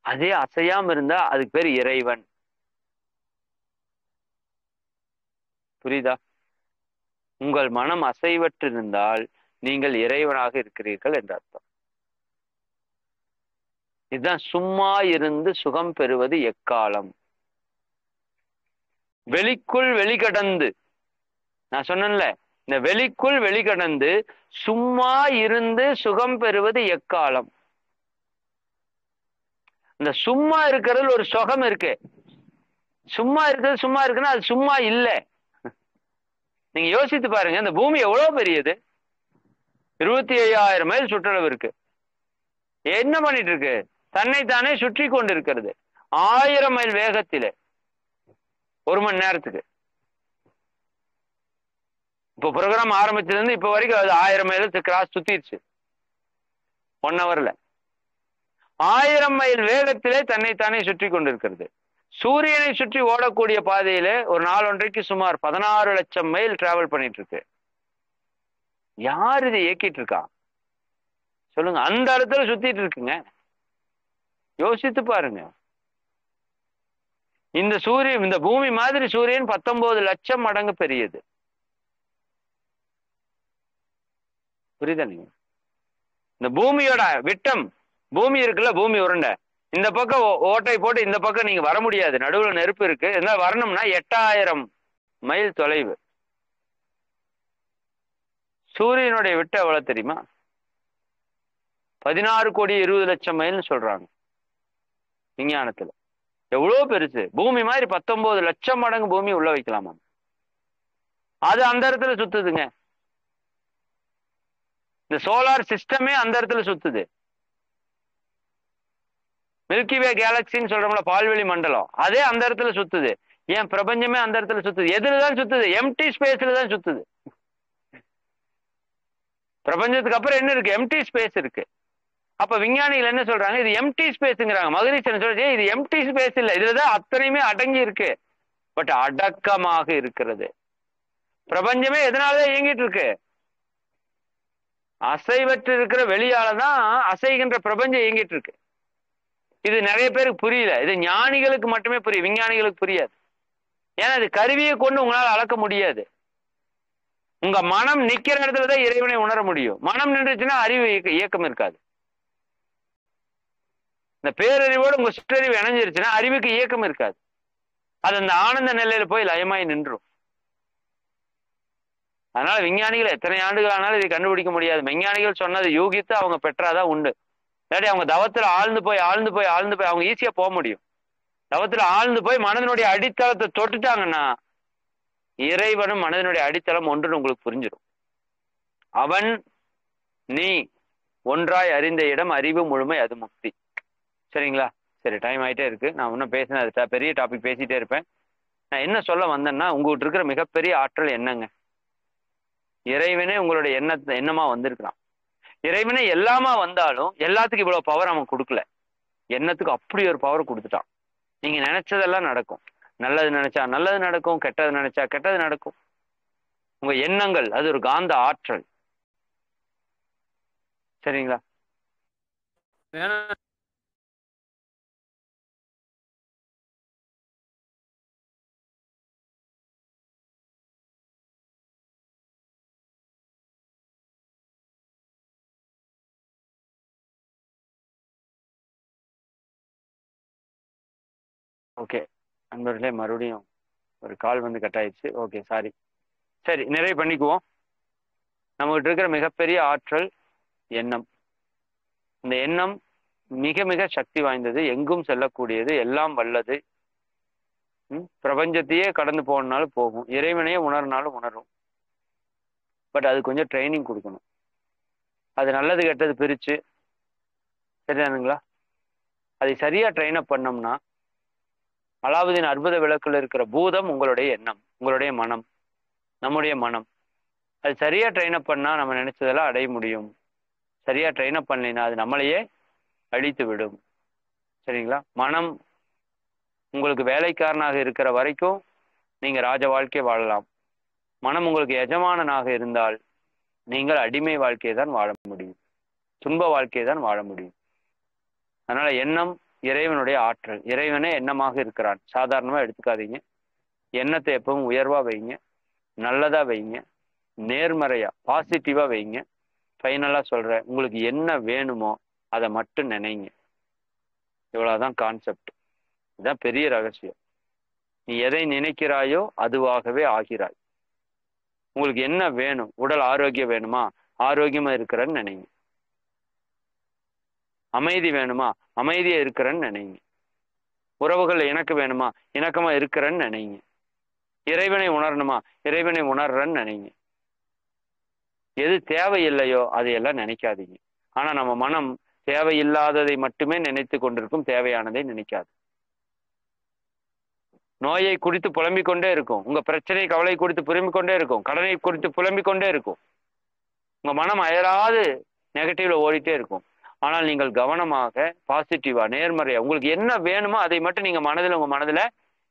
அதே அசையாம இருந்தா அதுக்கு பேர் இறைவன். புரியுதா? உங்கள் மனம் அசைவற்றிருந்தால் நீங்கள் இறைவனாக இருக்கிறீர்கள் என்ற அர்த்தம். இதுதான் சும்மா இருந்து சுகம் பெறுவது எக்காலம். வெளிக்குள் வெளிக்கடந்து, நான் சொன்னேன்ல, இந்த வெளிக்குள் வெளிக்கடந்து சும்மா இருந்து சுகம் பெறுவது எக்காலம். இந்த சும்மா இருக்கிறதுல ஒரு சுகம் இருக்கு. சும்மா இருக்கிறது சும்மா இருக்குன்னா அது சும்மா இல்லை. நீங்க யோசித்து பாருங்க, இந்த பூமி எவ்வளவு பெரியது? 25,000 மைல் சுற்றளவு இருக்கு. என்ன பண்ணிட்டு இருக்கு? தன்னைத்தானே சுற்றி கொண்டு இருக்கிறது 1000 மைல் வேகத்திலே 1 மணி நேரத்துக்கு. இப்போ ப்ரோக்ராம் ஆரம்பிச்சதுல இருந்து இப்ப வரைக்கும் அது 1000 மைல் கிராஸ் சுத்திடுச்சு 1 ஹவர்ல. 1000 மைல் வேகத்திலே தன்னைத்தானே சுற்றி கொண்டிருக்கிறது. சூரியனை சுற்றி ஓடக்கூடிய பாதையில ஒரு நாள் ஒன்றைக்கு சுமார் 16 லட்சம் மைல் டிராவல் பண்ணிட்டு இருக்கு. யார் இதை இயக்கிட்டு இருக்கா சொல்லுங்க? அந்த இடத்துல சுத்திட்டு இருக்குங்க. யோசித்து பாருங்க. இந்த பூமி மாதிரி சூரியன் 19 லட்சம் மடங்கு பெரியது. புரியுதா? நீங்க இந்த பூமியோட விட்டம், பூமி இருக்குல்ல, பூமி உருண்டை, இந்த பக்கம் ஓட்டை போட்டு இந்த பக்கம் நீங்க வர முடியாது, நடுவுல நெருப்பு இருக்கு. என்ன வரணும்னா 8000 மைல் தொலைவு. சூரியனுடைய விட்டம் எவ்வளவு தெரியுமா? 16,20,00,000 மைல்னு சொல்றாங்க விஞ்ஞானத்துல. எவ்வளவு பெருசு! பூமி மாதிரி 19 லட்சம் மடங்கு பூமி உள்ள வைக்கலாமா? அது அந்த இடத்துல சுத்துதுங்க. இந்த சோலார் சிஸ்டமே அந்த இடத்துல சுத்துது. மில்கி வே கேலக்சின்னு சொல்றோம்ல, பால்வெளி மண்டலம், அதே அந்த இடத்துல சுத்துது. ஏன் பிரபஞ்சமே அந்த இடத்துல சுத்துது? எதுலதான் சுத்துது? எம்டி ஸ்பேஸ்ல தான் சுத்துது. பிரபஞ்சத்துக்கு அப்புறம் என்ன இருக்கு? எம்டி ஸ்பேஸ் இருக்கு. அப்ப விஞ்ஞானிகள் என்ன சொல்றாங்க? இது எம்டி ஸ்பேஸ்ங்கிறாங்க. மகரிஷன் சொல்றது இது எம்டி ஸ்பேஸ் இல்ல, இதுலதான் அத்தனையுமே அடங்கி இருக்கு. பட் அடக்கமாக இருக்கிறது. பிரபஞ்சமே எதனாலதான் இயங்கிட்டு இருக்கு? அசைவற்று இருக்கிற வெளியாலதான் அசைகின்ற பிரபஞ்சம் இயங்கிட்டு இருக்கு. இது நிறைய பேருக்கு புரியல. இது ஞானிகளுக்கு மட்டுமே புரியும், விஞ்ஞானிகளுக்கு புரியாது. ஏன்னா இது கருவியை கொண்டு உங்களால் அளக்க முடியாது. உங்க மனம் நிக்கிற இடத்துலதான் இறைவனை உணர முடியும். மனம் நின்றுச்சுன்னா அறிவு இயக்கம் இருக்காது. இந்த பேரறிவோடு உங்க சுற்றறிவு இணைஞ்சிருச்சுன்னா அறிவுக்கு இயக்கம் இருக்காது. அது அந்த ஆனந்த நிலையில போய் லயமாய் நின்றும். அதனால விஞ்ஞானிகள் எத்தனை ஆண்டுகள் ஆனாலும் இதை கண்டுபிடிக்க முடியாது. விஞ்ஞானிகள் சொன்னது யூகித்து அவங்க பெற்றாதான் உண்டு. இல்லாட்டி அவங்க தவத்துல ஆழ்ந்து போய் அவங்க ஈஸியா போக முடியும். தவத்துல ஆழ்ந்து போய் மனதனுடைய அடித்தளத்தை தொட்டுட்டாங்கன்னா இறைவனும் மனதனுடைய அடித்தளம் ஒன்றுன்னு உங்களுக்கு புரிஞ்சிடும். அவன் நீ ஒன்றாய் அறிந்த இடம் அறிவு முழுமை, அது முக்தி. சரிங்களா? சரி, டைம் ஆயிட்டே இருக்கு. நான் இன்னும் பேசினது பெரிய டாபிக் பேசிட்டே இருப்பேன். நான் என்ன சொல்ல வந்தேன்னா, உங்ககிட்ட இருக்கிற மிகப்பெரிய ஆற்றல் என்னங்க? இறைவனே உங்களுடைய எண்ணமா வந்திருக்கிறான். இறைவனே எல்லாமா வந்தாலும் எல்லாத்துக்கும் இவ்வளவு பவர் அவன் கொடுக்கல. எண்ணத்துக்கு அப்படி ஒரு பவர் கொடுத்துட்டான். நீங்க நினைச்சதெல்லாம் நடக்கும். நல்லது நினைச்சா நல்லது நடக்கும், கெட்டது நினைச்சா கெட்டது நடக்கும். உங்க எண்ணங்கள் அது ஒரு காந்த ஆற்றல். சரிங்களா? ஓகே நண்பர்களே, மறுபடியும் ஒரு கால் வந்து கட் ஆயிடுச்சு. Okay, sorry. சரி, நிறைவு பண்ணிக்குவோம். நம்மகிட்ட இருக்கிற மிகப்பெரிய ஆற்றல் எண்ணம். இந்த எண்ணம் மிக மிக சக்தி வாய்ந்தது, எங்கும் செல்லக்கூடியது, எல்லாம் வல்லது. பிரபஞ்சத்தையே கடந்து போனாலும் போகும், இறைவனையே உணர்னாலும் உணரும். பட் அது கொஞ்சம் ட்ரைனிங் கொடுக்கணும். அது நல்லது கெட்டது பிரிச்சு, சரிதானுங்களா? அதை சரியா ட்ரெயின் அப் பண்ணோம்னா, அலாவுதீன் அற்புத விளக்குல இருக்கிற பூதம் உங்களுடைய எண்ணம், உங்களுடைய மனம், நம்முடைய மனம். அது சரியா ட்ரெயின் அப் பண்ணா நம்ம நினைச்சதெல்லாம் அடைய முடியும். சரியா ட்ரெயின் அப் பண்ணலைன்னா அது நம்மளையே அழித்து விடும். சரிங்களா? மனம் உங்களுக்கு வேலைக்காரனாக இருக்கிற வரைக்கும் நீங்க ராஜ வாழ்க்கை வாழலாம். மனம் உங்களுக்கு எஜமானனாக இருந்தால் நீங்கள் அடிமை வாழ்க்கையை தான் வாழ முடியும், துன்ப வாழ்க்கையை தான் வாழ முடியும். அதனால எண்ணம் இறைவனுடைய ஆற்றல். இறைவனே எண்ணமாக இருக்கிறான். சாதாரணமா எடுத்துக்காதீங்க. எண்ணத்தை எப்பவும் உயர்வா வைங்க, நல்லதா வைங்க, நேர்மறையா பாசிட்டிவா வைங்க. ஃபைனலா சொல்றேன், உங்களுக்கு என்ன வேணுமோ அதை மட்டும் நினைங்க. இவ்வளவுதான் கான்செப்ட். இதுதான் பெரிய ரகசியம். நீ எதை நினைக்கிறாயோ அதுவாகவே ஆகிறாய். உங்களுக்கு என்ன வேணும்? உடல் ஆரோக்கியம் வேணுமா? ஆரோக்கியமா இருக்கிறன்னு நினைங்க. அமைதி வேணுமா? அமைதியா இருக்கிறன்னு நினைங்க. உறவுகள் எனக்கு வேணுமா? இணக்கமா இருக்கிறன்னு நினைங்க. இறைவனை உணரணுமா? இறைவனை உணர்றன்னு நினைங்க. எது தேவையில்லையோ அதையெல்லாம் நினைக்காதீங்க. ஆனா நம்ம மனம் தேவையில்லாததை மட்டுமே நினைத்து கொண்டிருக்கும், தேவையானதை நினைக்காது. நோயை குறித்து புலம்பிக் கொண்டே இருக்கும், உங்க பிரச்சனை கவலை குறித்து புலம்பிக் கொண்டே இருக்கும், கடனை குறித்து புலம்பிக் கொண்டே இருக்கும். உங்க மனம் அயராது நெகட்டிவ்ல ஓடிட்டே இருக்கும். ஆனால் நீங்கள் கவனமாக பாசிட்டிவா நேர்மறையா உங்களுக்கு என்ன வேணுமோ அதை மட்டும் நீங்க உங்க மனதில்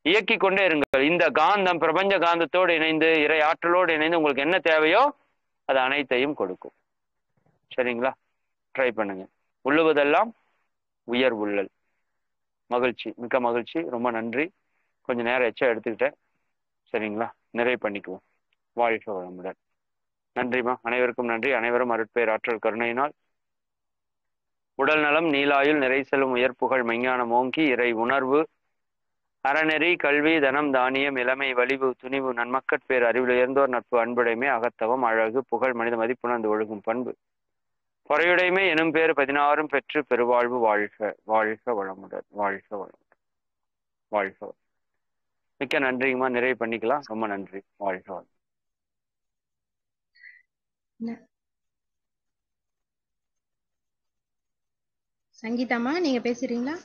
இயக்கி கொண்டே இருங்கள். இந்த காந்தம் பிரபஞ்ச காந்தத்தோடு இணைந்து இறை ஆற்றலோடு இணைந்து உங்களுக்கு என்ன தேவையோ அது அனைத்தையும் கொடுக்கும். சரிங்களா? ட்ரை பண்ணுங்க. உள்ளுவதெல்லாம் உயர் உள்ளல். மகிழ்ச்சி, மிக்க மகிழ்ச்சி. ரொம்ப நன்றி. கொஞ்சம் நேரம் எச்சா எடுத்துக்கிட்டேன். சரிங்களா? நிறைவு பண்ணிக்குவோம். வாழ்க வளமுடன். நன்றிமா, அனைவருக்கும் நன்றி. அனைவரும் அருட்பேர் ஆற்றல் கருணையினால் உடல் நலம், நீலாயுள், நிறை செல்லும், உயர்ப்புகழ், மெஞ்ஞானம் ஓங்கி, இறை உணர்வு, அறநெறி, கல்வி, தனம், தானியம், இளமை, வலிவு, துணிவு, நன்மக்கட்பேர், அறிவில் உயர்ந்தோர் நட்பு, அன்புடைமை, அகத்தவம், அழகு, புகழ், மனித மதிப்புணர்ந்து ஒழுகும் பண்பு, பொறையுடைமை எனும் பேர் 16 பெற்று பெருவாழ்வு வாழ்க. வாழ்க வளமுடன். வாழ்க வளமுடன். வாழ்க வளம். மிக்க நன்றிங்கம்மா. நிறைவு பண்ணிக்கலாம். ரொம்ப நன்றி. வாழ்க வளம். சங்கீதாம்மா, நீங்க பேசுறீங்களா?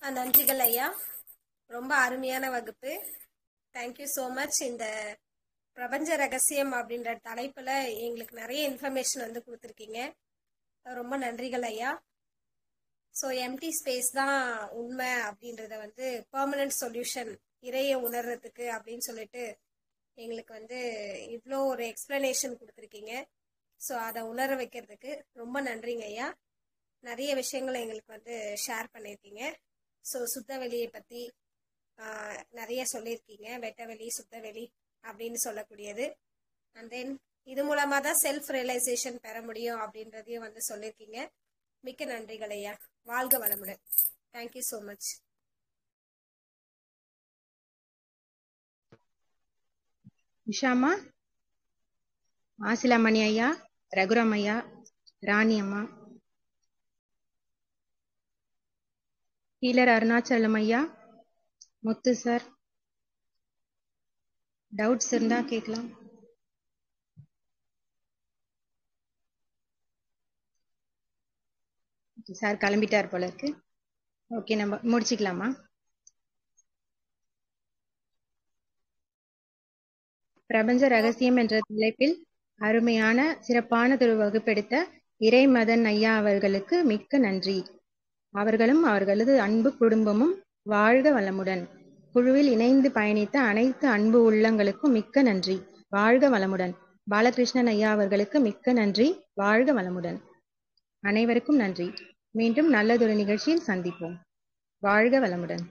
நன்றிகள் ஐயா. ரொம்ப அருமையான வகுப்பு. Thank you so much. இந்த பிரபஞ்ச ரகசியம் அப்படின்ற தலைப்புல எங்களுக்கு நிறைய இன்ஃபர்மேஷன் வந்து கொடுத்துருக்கீங்க. ரொம்ப நன்றிகள் ஐயா. ஸோ எம்டி ஸ்பேஸ் தான் உண்மை அப்படின்றத வந்து பெர்மனன்ட் சொல்யூஷன் இறைய உணர்றதுக்கு அப்படின்னு சொல்லிட்டு எங்களுக்கு வந்து இவ்வளோ ஒரு எக்ஸ்பிளனேஷன் கொடுத்துருக்கீங்க. ஸோ அதை உணர வைக்கிறதுக்கு ரொம்ப நன்றிங்க ஐயா. நிறைய விஷயங்களை எங்களுக்கு வந்து ஷேர் பண்ணியிருக்கீங்க. ஸோ சுத்தவெளியை பற்றி நிறைய சொல்லியிருக்கீங்க. வெட்டவெளி, சுத்தவெளி அப்படின்னு சொல்லக்கூடியது. அண்ட் தென் இது மூலமாக தான் செல்ஃப் ரியலைசேஷன் பெற முடியும் அப்படின்றதையும் வந்து சொல்லியிருக்கீங்க. மிக்க நன்றிகள் ஐயா. வாழ்க வளமுடன். Thank you so much. உஷாமா, ஆசிலாமணி ஐயா, ரகுராம் ஐயா, ராணி அம்மா, ஹீலர் அருணாச்சலம் ஐயா, முத்து சார், டவுட்ஸ் இருந்தா கேட்கலாம். சார் கிளம்பிட்டார் போல இருக்கு. ஓகே, நம்ம முடிச்சுக்கலாமா? பிரபஞ்ச ரகசியம் என்ற தலைப்பில் அருமையான சிறப்பான ஒரு வகுப்பெடுத்த இறைமதன் ஐயா அவர்களுக்கு மிக்க நன்றி. அவர்களும் அவர்களது அன்பு குடும்பமும் வாழ்க வளமுடன். குழுவில் இணைந்து பயணித்த அனைத்து அன்பு உள்ளங்களுக்கும் மிக்க நன்றி. வாழ்க வளமுடன். பாலகிருஷ்ணன் ஐயா அவர்களுக்கு மிக்க நன்றி. வாழ்க வளமுடன். அனைவருக்கும் நன்றி. மீண்டும் நல்லதொரு நிகழ்ச்சியில் சந்திப்போம். வாழ்க வளமுடன்.